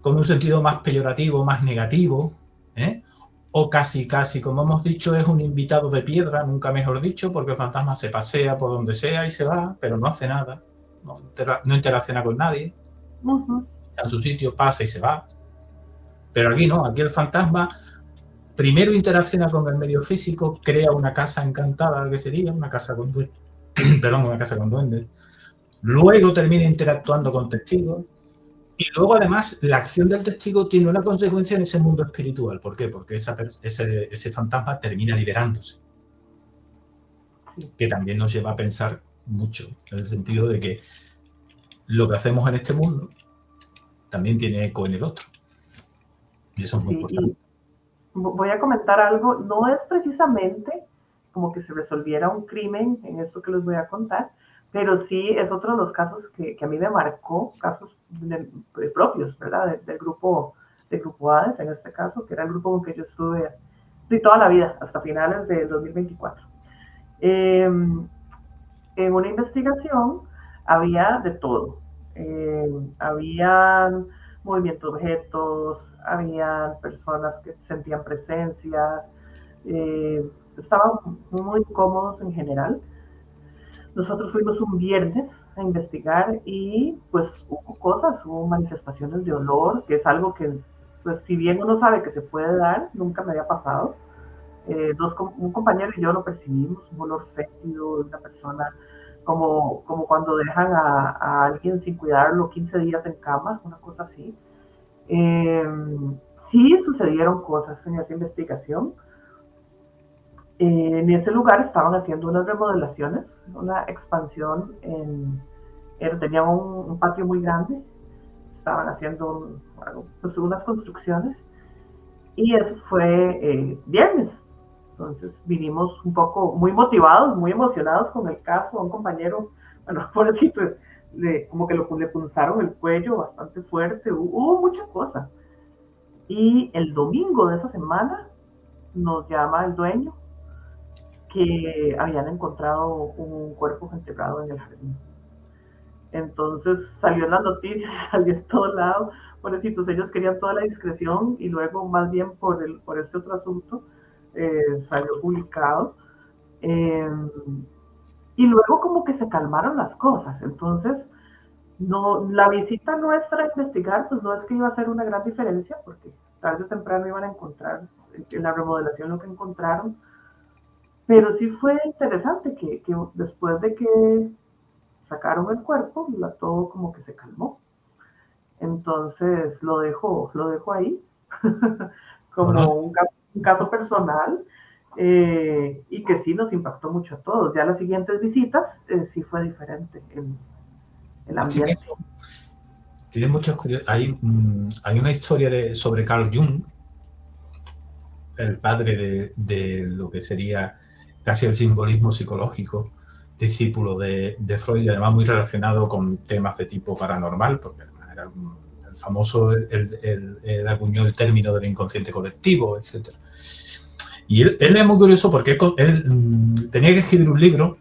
con un sentido más peyorativo, más negativo, o casi, como hemos dicho, es un invitado de piedra, nunca mejor dicho, porque el fantasma se pasea por donde sea y se va, pero no hace nada, no interacciona con nadie. Está en su sitio, pasa y se va. Pero aquí no, aquí el fantasma primero interacciona con el medio físico, crea una casa encantada, que sería una casa con duendes, una casa con duendes. Luego termina interactuando con testigos y luego además la acción del testigo tiene una consecuencia en ese mundo espiritual. ¿Por qué? Porque ese fantasma termina liberándose. Sí. Que también nos lleva a pensar mucho, en el sentido de que lo que hacemos en este mundo también tiene eco en el otro. Y eso es muy importante. Voy a comentar algo, no es precisamente como que se resolviera un crimen en esto que les voy a contar, pero sí es otro de los casos que a mí me marcó, casos propios, ¿verdad? Del grupo Hades, en este caso, que era el grupo con que yo estuve de toda la vida, hasta finales del 2024. En una investigación había de todo. Habían movimiento de objetos, había personas que sentían presencias, estaban muy cómodos en general. Nosotros fuimos un viernes a investigar y pues hubo cosas, hubo manifestaciones de olor, que es algo que, pues si bien uno sabe que se puede dar, nunca me había pasado. Un compañero y yo lo percibimos, un olor fétido de una persona, como cuando dejan a alguien sin cuidarlo 15 días en cama, una cosa así. Sí sucedieron cosas en esa investigación. En ese lugar estaban haciendo unas remodelaciones, una expansión, tenían un patio muy grande, estaban haciendo pues unas construcciones y eso fue viernes. Entonces vinimos un poco muy motivados, muy emocionados con el caso. A un compañero, bueno, pobrecito, como que le punzaron el cuello bastante fuerte, hubo mucha cosa. Y el domingo de esa semana nos llama el dueño que habían encontrado un cuerpo enterrado en el jardín. Entonces salió en las noticias y salió en todo lado. Pobrecitos, ellos querían toda la discreción y luego más bien por este otro asunto salió publicado. Y luego como que se calmaron las cosas. Entonces, la visita nuestra a investigar, pues no es que iba a ser una gran diferencia, porque tarde o temprano iban a encontrar en la remodelación lo que encontraron. Pero sí fue interesante que después de que sacaron el cuerpo, todo como que se calmó. Entonces lo dejo ahí como un caso personal y que sí nos impactó mucho a todos. Ya las siguientes visitas sí fue diferente el ambiente. Tiene muchas curiosidades. Hay una historia sobre Carl Jung el padre de lo que sería casi el simbolismo psicológico, discípulo de Freud, y además muy relacionado con temas de tipo paranormal, porque además era el famoso, él acuñó el término del inconsciente colectivo, etc. Y él es muy curioso porque él tenía que escribir un libro.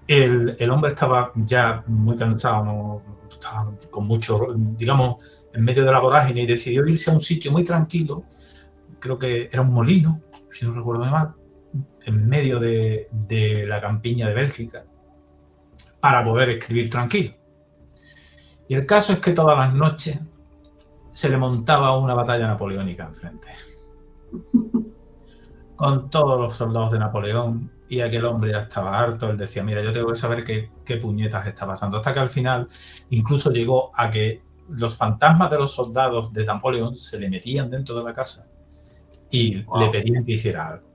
El hombre estaba ya muy cansado, ¿no? Estaba con mucho, digamos, en medio de la vorágine, y decidió irse a un sitio muy tranquilo, creo que era un molino, si no recuerdo mal, en medio de la campiña de Bélgica, para poder escribir tranquilo. Y el caso es que todas las noches se le montaba una batalla napoleónica enfrente, con todos los soldados de Napoleón, y aquel hombre ya estaba harto. Él decía, mira, yo tengo que saber qué puñetas está pasando, hasta que al final incluso llegó a que los fantasmas de los soldados de Napoleón se le metían dentro de la casa y le pedían que hiciera algo.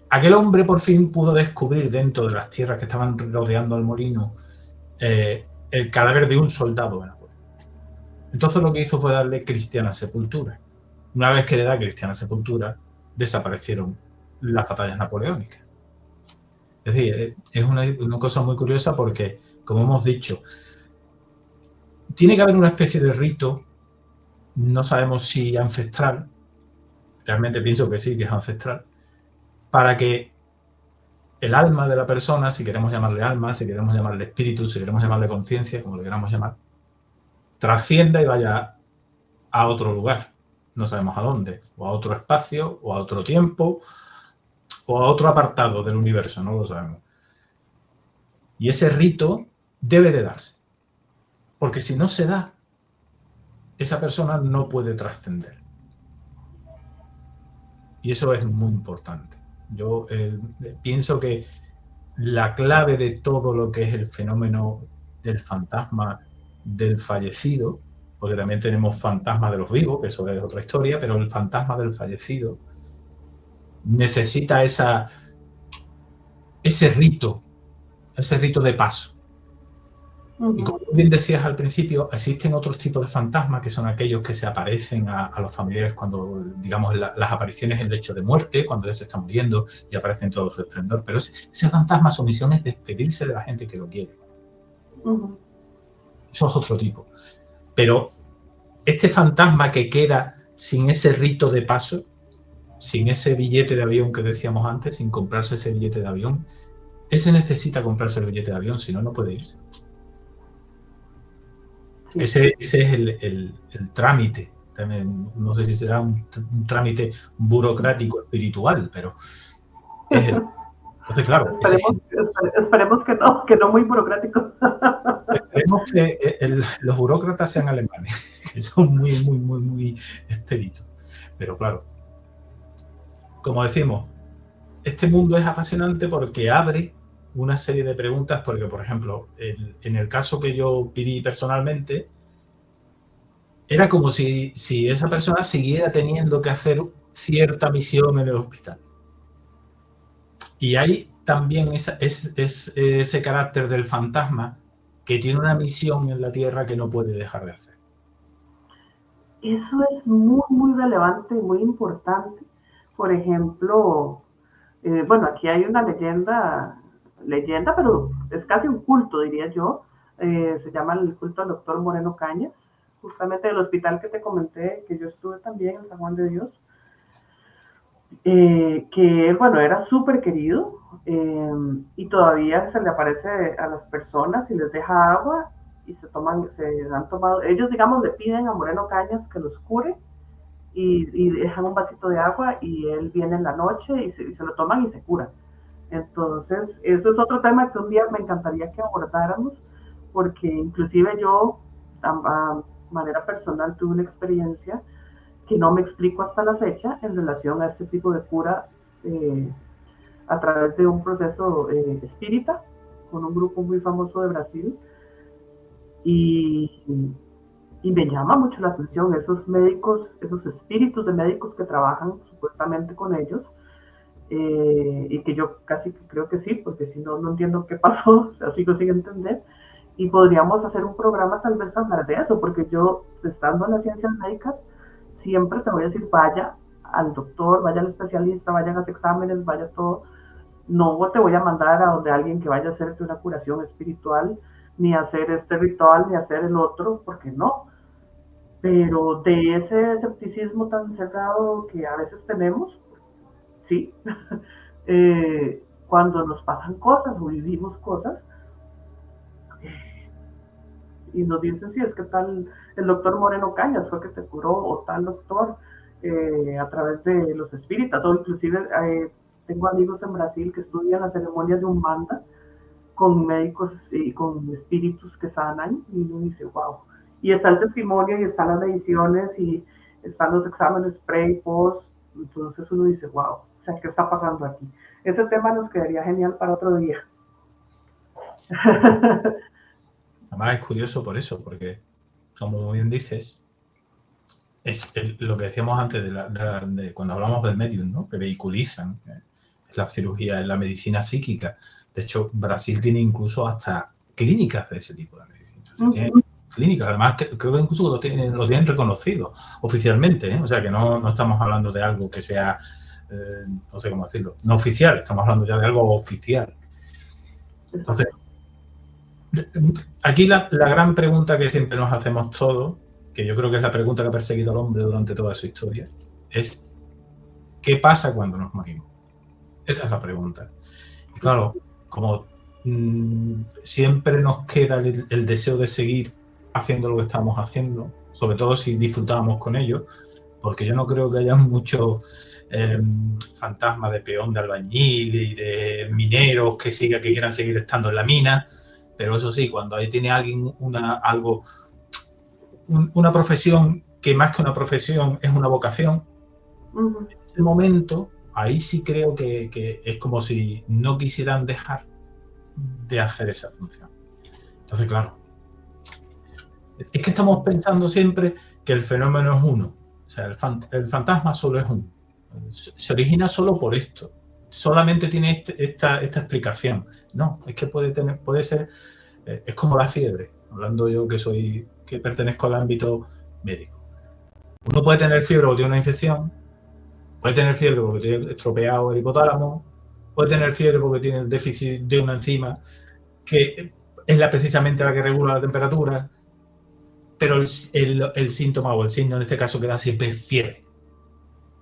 Aquel hombre por fin pudo descubrir dentro de las tierras que estaban rodeando al molino el cadáver de un soldado de Napoleón. Entonces lo que hizo fue darle cristiana sepultura. Una vez que le da cristiana sepultura, desaparecieron las batallas napoleónicas. Es decir, es una cosa muy curiosa porque, como hemos dicho, tiene que haber una especie de rito, no sabemos si ancestral, realmente pienso que sí, que es ancestral, para que el alma de la persona, si queremos llamarle alma, si queremos llamarle espíritu, si queremos llamarle conciencia, como le queramos llamar, trascienda y vaya a otro lugar, no sabemos a dónde, o a otro espacio, o a otro tiempo, o a otro apartado del universo, no lo sabemos. Y ese rito debe de darse, porque si no se da, esa persona no puede trascender. Y eso es muy importante. Yo pienso que la clave de todo lo que es el fenómeno del fantasma del fallecido, porque también tenemos fantasma de los vivos, que eso es otra historia, pero el fantasma del fallecido necesita ese rito de paso. Y como bien decías al principio, existen otros tipos de fantasmas que son aquellos que se aparecen a los familiares cuando, digamos, las apariciones en el lecho de muerte, cuando ya se está muriendo y aparece en todo su esplendor. Pero ese fantasma, su misión es despedirse de la gente que lo quiere. Eso es otro tipo. Pero este fantasma que queda sin ese rito de paso, sin ese billete de avión que decíamos antes, sin comprarse ese billete de avión, ese necesita comprarse el billete de avión, si no, no puede irse. Sí. Ese es el trámite. También, no sé si será un trámite burocrático espiritual, pero entonces, claro. Esperemos que no muy burocrático. Esperemos que los burócratas sean alemanes, que son muy expeditos. Pero claro, como decimos, este mundo es apasionante porque abre una serie de preguntas, porque, por ejemplo, en el caso que yo viví personalmente, era como si esa persona siguiera teniendo que hacer cierta misión en el hospital. Y hay también ese carácter del fantasma que tiene una misión en la Tierra que no puede dejar de hacer. Eso es muy relevante y muy importante. Por ejemplo, bueno, aquí hay una leyenda, pero es casi un culto, diría yo. Se llama el culto al doctor Moreno Cañas, justamente del hospital que te comenté, que yo estuve también en San Juan de Dios. Que, bueno, era súper querido y todavía se le aparece a las personas y les deja agua y se han tomado, ellos, digamos, le piden a Moreno Cañas que los cure y dejan un vasito de agua y él viene en la noche y se lo toman y se cura. Entonces, eso es otro tema que un día me encantaría que abordáramos, porque inclusive yo, a manera personal, tuve una experiencia que no me explico hasta la fecha en relación a este tipo de cura a través de un proceso espírita con un grupo muy famoso de Brasil, y me llama mucho la atención esos médicos, esos espíritus de médicos que trabajan supuestamente con ellos, y que yo casi creo que sí, porque si no, no entiendo qué pasó, o sea, sigo sin entender. Y podríamos hacer un programa tal vez hablar de eso, porque yo, estando en las ciencias médicas, siempre te voy a decir, vaya al doctor, vaya al especialista, vayan a hacer exámenes, vaya todo. No te voy a mandar a donde alguien que vaya a hacerte una curación espiritual, ni a hacer este ritual, ni a hacer el otro, porque no. Pero de ese escepticismo tan cerrado que a veces tenemos, sí, cuando nos pasan cosas o vivimos cosas, y nos dicen, sí, es que tal, el doctor Moreno Cañas fue que te curó, o tal doctor, a través de los espíritas, o inclusive tengo amigos en Brasil que estudian las ceremonias de Umbanda con médicos y con espíritus que sanan, y uno dice, wow. Y está el testimonio, y están las mediciones, y están los exámenes pre y post, entonces uno dice, wow, o sea, ¿qué está pasando aquí? Ese tema nos quedaría genial para otro día. Además es curioso por eso, porque, como bien dices, es lo que decíamos antes de cuando hablamos del medium, ¿no? Que vehiculizan la cirugía, en la medicina psíquica. De hecho, Brasil tiene incluso hasta clínicas de ese tipo de medicina. O sea, tiene clínicas, además creo que incluso lo tienen reconocido oficialmente, ¿eh? O sea, que no estamos hablando de algo que sea, no sé cómo decirlo, no oficial, estamos hablando ya de algo oficial. Entonces, aquí la gran pregunta que siempre nos hacemos todos, que yo creo que es la pregunta que ha perseguido al hombre durante toda su historia, es ¿qué pasa cuando nos morimos? Esa es la pregunta. Y claro, como siempre nos queda el deseo de seguir haciendo lo que estamos haciendo, sobre todo si disfrutamos con ello, porque yo no creo que haya muchos fantasmas de peón de albañil y de mineros que quieran seguir estando en la mina, pero eso sí, cuando ahí tiene alguien una profesión que más que una profesión es una vocación, en ese momento ahí sí creo que es como si no quisieran dejar de hacer esa función. Entonces, claro, es que estamos pensando siempre que el fenómeno es uno. O sea, el fantasma solo es uno. Se origina solo por esto. Solamente tiene esta explicación. No, es que puede ser, es como la fiebre. Hablando yo que pertenezco al ámbito médico. Uno puede tener fiebre o tiene una infección, puede tener fiebre porque tiene estropeado el hipotálamo, puede tener fiebre porque tiene el déficit de una enzima que es precisamente la que regula la temperatura, pero el síntoma o el signo en este caso que da siempre es fiebre.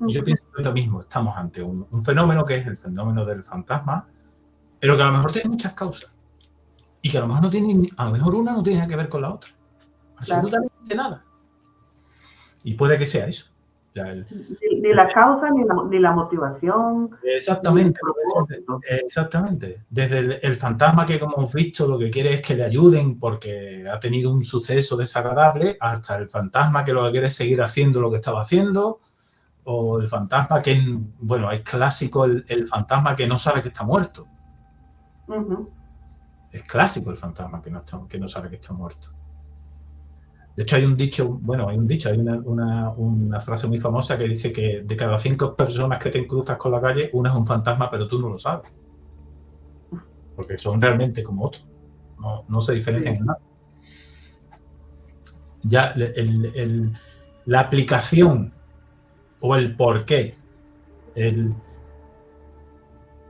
Y yo pienso que es lo mismo, estamos ante un fenómeno que es el fenómeno del fantasma, pero que a lo mejor tiene muchas causas y que a lo mejor una no tiene nada que ver con la otra, absolutamente nada. Y puede que sea eso. Ni la causa, ni la motivación. Exactamente, exactamente. Desde el fantasma que, como hemos visto, lo que quiere es que le ayuden porque ha tenido un suceso desagradable, hasta el fantasma que lo que quiere es seguir haciendo lo que estaba haciendo, o el fantasma que, bueno, es clásico el fantasma que no sabe que está muerto. Es clásico el fantasma que no sabe que está muerto. De hecho, hay una frase muy famosa que dice que de cada 5 personas que te cruzas con la calle, una es un fantasma, pero tú no lo sabes. Porque son realmente como otros. No se diferencian en nada. Ya la aplicación o el porqué,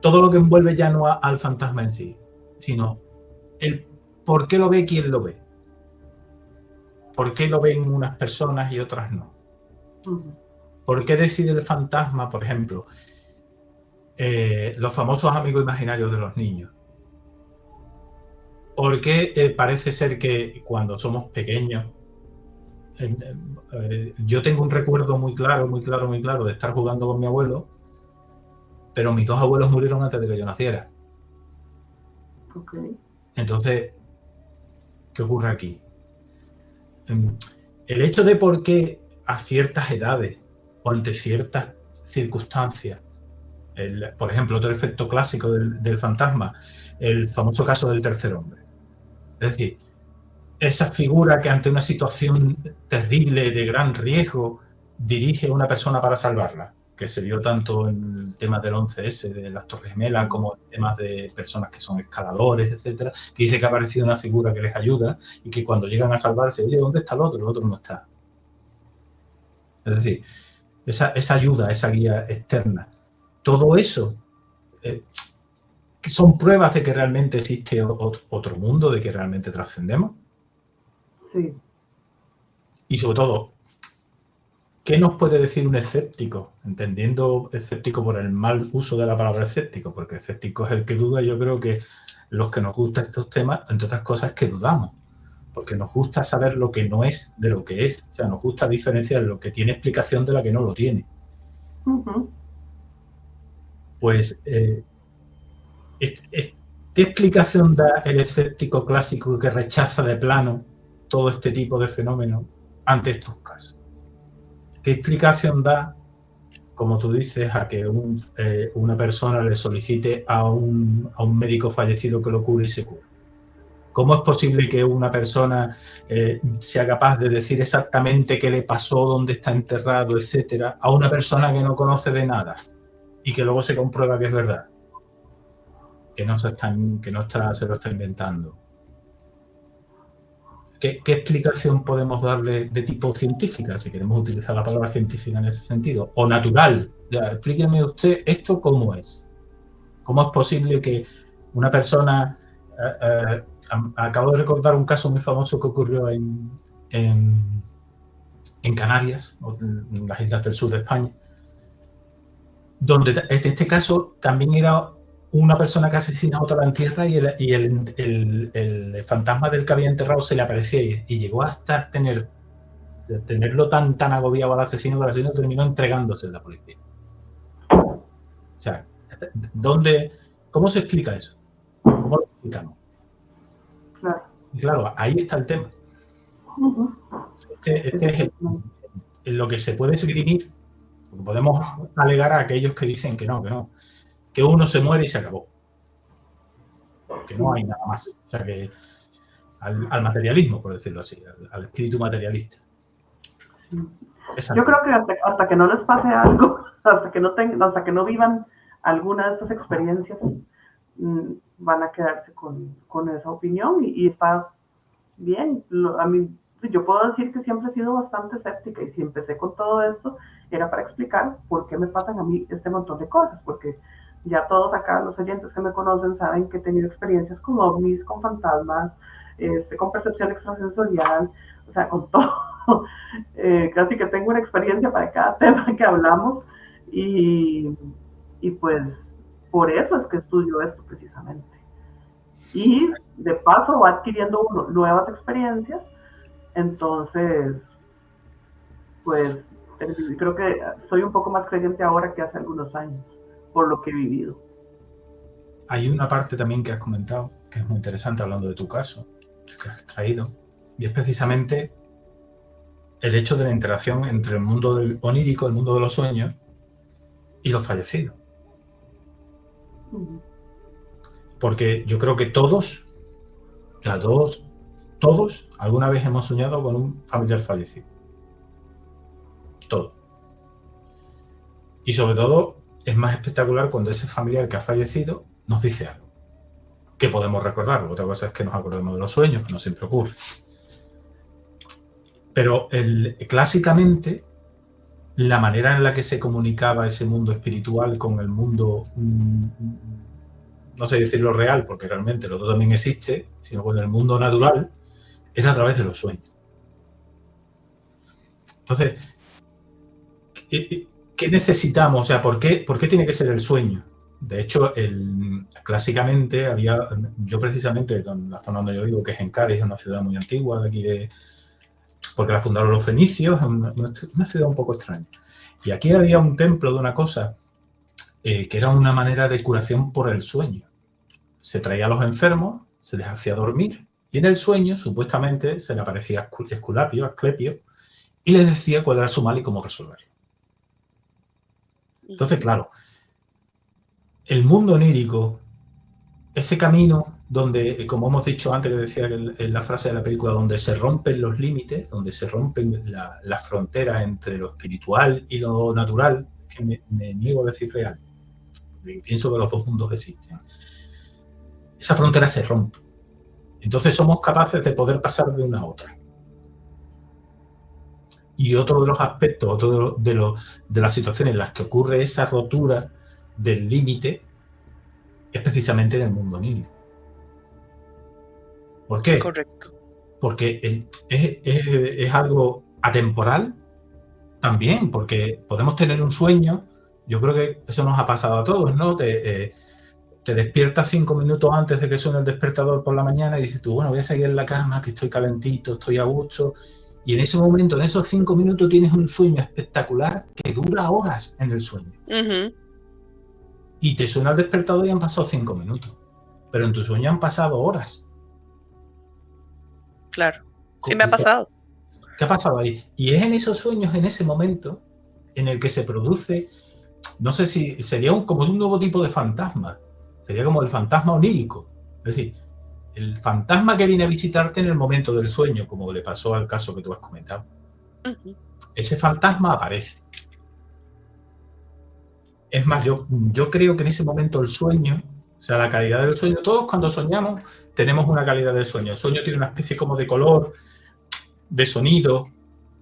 todo lo que envuelve ya no al fantasma en sí, sino el por qué lo ve quien lo ve. ¿Por qué lo ven unas personas y otras no? ¿Por qué decide el fantasma, por ejemplo, los famosos amigos imaginarios de los niños? ¿Por qué parece ser que cuando somos pequeños, yo tengo un recuerdo muy claro de estar jugando con mi abuelo, pero mis 2 abuelos murieron antes de que yo naciera? Entonces, ¿qué ocurre aquí? El hecho de por qué a ciertas edades o ante ciertas circunstancias, por ejemplo, otro efecto clásico del fantasma, el famoso caso del tercer hombre. Es decir, esa figura que ante una situación terrible, de gran riesgo, dirige a una persona para salvarla, que se vio tanto en el tema del 11S, de las Torres Gemelas, como en temas de personas que son escaladores, etcétera, que dice que ha aparecido una figura que les ayuda y que cuando llegan a salvarse, oye, ¿dónde está el otro? El otro no está. Es decir, esa ayuda, esa guía externa. Todo eso son pruebas de que realmente existe otro mundo, de que realmente trascendemos. Sí. Y sobre todo, ¿qué nos puede decir un escéptico? Entendiendo escéptico por el mal uso de la palabra escéptico, porque escéptico es el que duda. Yo creo que los que nos gustan estos temas, entre otras cosas, es que dudamos, porque nos gusta saber lo que no es de lo que es. O sea, nos gusta diferenciar lo que tiene explicación de la que no lo tiene. Pues, ¿qué explicación da el escéptico clásico que rechaza de plano todo este tipo de fenómenos ante estos casos? ¿Qué explicación da, como tú dices, a que una persona le solicite a un médico fallecido que lo cure y se cure? ¿Cómo es posible que una persona sea capaz de decir exactamente qué le pasó, dónde está enterrado, etcétera, a una persona que no conoce de nada y que luego se comprueba que es verdad? Que no se lo está inventando. ¿Qué explicación podemos darle de tipo científica, si queremos utilizar la palabra científica en ese sentido? O natural. Ya, explíqueme usted esto cómo es. ¿Cómo es posible que una persona... acabo de recordar un caso muy famoso que ocurrió en Canarias, en las islas del sur de España, donde en este caso también era una persona que asesinaba a otra en tierra y el fantasma del que había enterrado se le aparecía y llegó hasta tenerlo tan agobiado al asesino que el asesino terminó entregándose a la policía. O sea, ¿cómo se explica eso? ¿Cómo lo explicamos? Claro. Y claro, ahí está el tema. Este es lo que se puede esgrimir, porque podemos alegar a aquellos que dicen que no, que uno se muere y se acabó, que no hay nada más. O sea, que al materialismo, por decirlo así, al espíritu materialista. Sí. Yo creo que hasta que no les pase algo, hasta que no vivan alguna de estas experiencias, van a quedarse con esa opinión y está bien. A mí, yo puedo decir que siempre he sido bastante escéptica y si empecé con todo esto era para explicar por qué me pasan a mí este montón de cosas, porque ya todos acá, los oyentes que me conocen, saben que he tenido experiencias con ovnis, con fantasmas, con percepción extrasensorial, o sea, con todo. Casi que tengo una experiencia para cada tema que hablamos y pues por eso es que estudio esto precisamente. Y de paso va adquiriendo uno nuevas experiencias, entonces pues creo que soy un poco más creyente ahora que hace algunos años, por lo que he vivido. Hay una parte también que has comentado, que es muy interesante hablando de tu caso, que has traído, y es precisamente el hecho de la interacción entre el mundo del onírico, el mundo de los sueños, y los fallecidos. Porque yo creo que todos alguna vez hemos soñado con un familiar fallecido. Todos. Y sobre todo es más espectacular cuando ese familiar que ha fallecido nos dice algo que podemos recordar. Otra cosa es que nos acordemos de los sueños, que no siempre ocurre. Pero clásicamente la manera en la que se comunicaba ese mundo espiritual con el mundo, no sé decirlo real, porque realmente lo otro también existe, sino con el mundo natural, era a través de los sueños. Entonces, ¿qué necesitamos? O sea, ¿por qué tiene que ser el sueño? De hecho, clásicamente yo precisamente, en la zona donde yo vivo, que es en Cádiz, es una ciudad muy antigua de aquí, porque la fundaron los fenicios, es una ciudad un poco extraña. Y aquí había un templo de una cosa que era una manera de curación por el sueño. Se traía a los enfermos, se les hacía dormir, y en el sueño, supuestamente, se le aparecía Asclepio, y les decía cuál era su mal y cómo resolverlo. Entonces, claro, el mundo onírico, ese camino donde, como hemos dicho antes, que decía en la frase de la película, donde se rompen los límites, donde se rompen las fronteras entre lo espiritual y lo natural, que me niego a decir real, porque pienso que los dos mundos existen. Esa frontera se rompe. Entonces somos capaces de poder pasar de una a otra. Y otro de los aspectos, otro de las situaciones en las que ocurre esa rotura del límite es precisamente en el mundo onírico. ¿Por qué? Correcto. Porque es algo atemporal también, porque podemos tener un sueño. Yo creo que eso nos ha pasado a todos, ¿no? Te despiertas 5 minutos antes de que suene el despertador por la mañana y dices tú, bueno, voy a seguir en la cama, que estoy calentito, estoy a gusto. Y en ese momento, en esos 5 minutos, tienes un sueño espectacular que dura horas en el sueño. Uh-huh. Y te suena el despertador y han pasado 5 minutos. Pero en tu sueño han pasado horas. Claro. Sí, me ha pasado. ¿Qué ha pasado ahí? Y es en esos sueños, en ese momento, en el que se produce, no sé si sería como un nuevo tipo de fantasma. Sería como el fantasma onírico. Es decir, el fantasma que viene a visitarte en el momento del sueño, como le pasó al caso que tú has comentado. Uh-huh. Ese fantasma aparece. Es más, yo creo que en ese momento el sueño, o sea, la calidad del sueño, todos cuando soñamos tenemos una calidad del sueño. El sueño tiene una especie como de color, de sonido,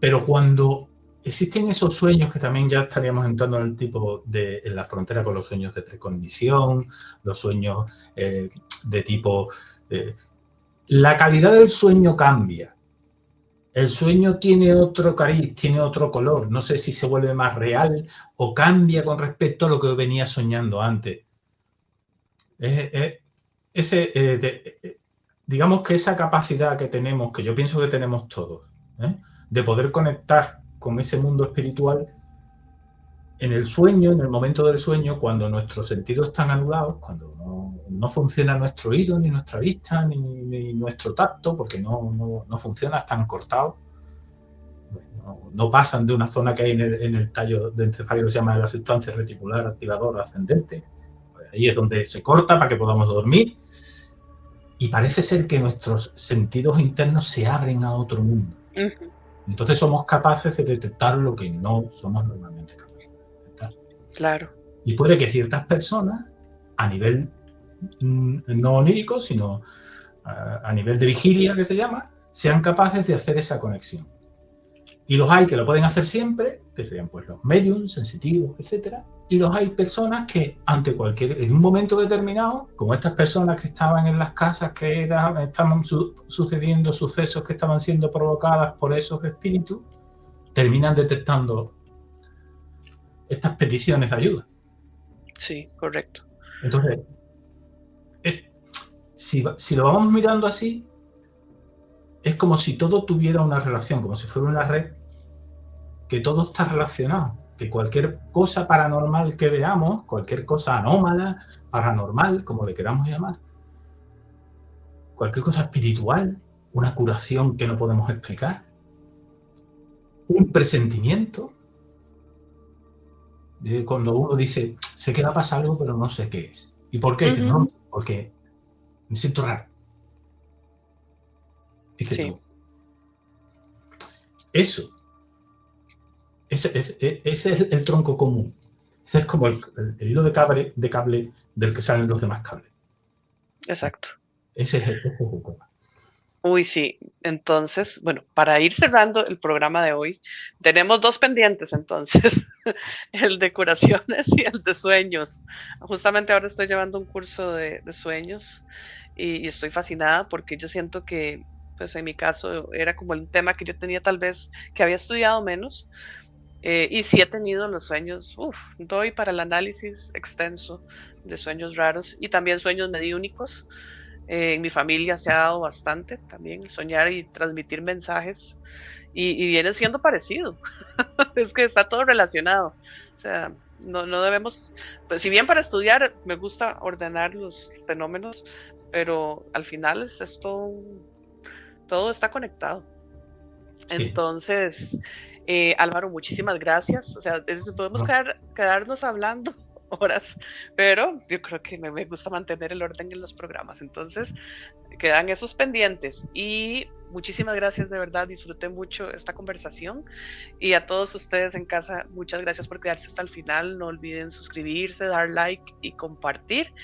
pero cuando existen esos sueños, que también ya estaríamos entrando en el tipo en la frontera con los sueños de precognición, los sueños de tipo... la calidad del sueño cambia. El sueño tiene otro cariz, tiene otro color. No sé si se vuelve más real o cambia con respecto a lo que venía soñando antes. Digamos que esa capacidad que tenemos, que yo pienso que tenemos todos, de poder conectar con ese mundo espiritual en el sueño, en el momento del sueño, cuando nuestros sentidos están anulados, cuando no funciona nuestro oído, ni nuestra vista, ni nuestro tacto, porque no funciona, están cortados, no pasan de una zona que hay en el tallo de encefálico que se llama la sustancia reticular activadora ascendente. Pues ahí es donde se corta para que podamos dormir. Y parece ser que nuestros sentidos internos se abren a otro mundo. Uh-huh. Entonces somos capaces de detectar lo que no somos normalmente capaces de detectar. Claro. Y puede que ciertas personas, a nivel no onírico, sino a nivel de vigilia, que se llama, sean capaces de hacer esa conexión. Y los hay que lo pueden hacer siempre, que serían pues los mediums, sensitivos, etcétera. Y los hay personas que en un momento determinado, como estas personas que estaban en las casas, que estaban sucediendo sucesos que estaban siendo provocadas por esos espíritus, terminan detectando estas peticiones de ayuda. Sí, correcto. Entonces, si lo vamos mirando así, es como si todo tuviera una relación, como si fuera una red, que todo está relacionado, que cualquier cosa paranormal que veamos, cualquier cosa anómala, paranormal, como le queramos llamar, cualquier cosa espiritual, una curación que no podemos explicar, un presentimiento, cuando uno dice, sé que va a pasar algo, pero no sé qué es. ¿Y por qué? Uh-huh. Dice, no, porque me siento raro. Dice Sí. tú. Ese es el tronco común. Ese es como el hilo de cable del que salen los demás cables. Exacto. Ese es el tema. Uy, sí. Entonces, bueno, para ir cerrando el programa de hoy, tenemos 2 pendientes entonces, el de curaciones y el de sueños. Justamente ahora estoy llevando un curso de sueños y estoy fascinada porque yo siento que, pues en mi caso, era como el tema que yo tenía tal vez, que había estudiado menos. Y sí he tenido los sueños, doy para el análisis extenso de sueños raros y también sueños mediúnicos. En mi familia se ha dado bastante también soñar y transmitir mensajes y viene siendo parecido. Es que está todo relacionado. O sea, no debemos, pues si bien para estudiar me gusta ordenar los fenómenos, pero al final es todo está conectado. Sí. Entonces, Álvaro, muchísimas gracias. O sea, podemos quedarnos hablando horas, pero yo creo que me gusta mantener el orden en los programas. Entonces, quedan esos pendientes y muchísimas gracias, de verdad, disfruté mucho esta conversación y a todos ustedes en casa, muchas gracias por quedarse hasta el final. No olviden suscribirse, dar like y compartir.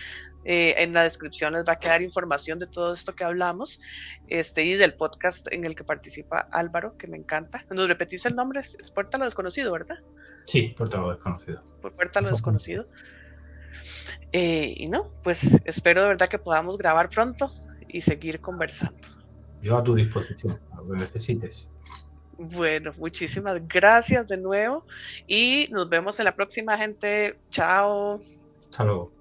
En la descripción les va a quedar información de todo esto que hablamos, y del podcast en el que participa Álvaro, que me encanta. ¿Nos repetís el nombre? Es Puerta a lo Desconocido, ¿verdad? Sí, Puerta a lo Desconocido. Por Puerta a lo Desconocido. Y no, pues espero de verdad que podamos grabar pronto y seguir conversando. Yo a tu disposición, a lo que necesites. Bueno, muchísimas gracias de nuevo y nos vemos en la próxima, gente. Chao. Hasta luego.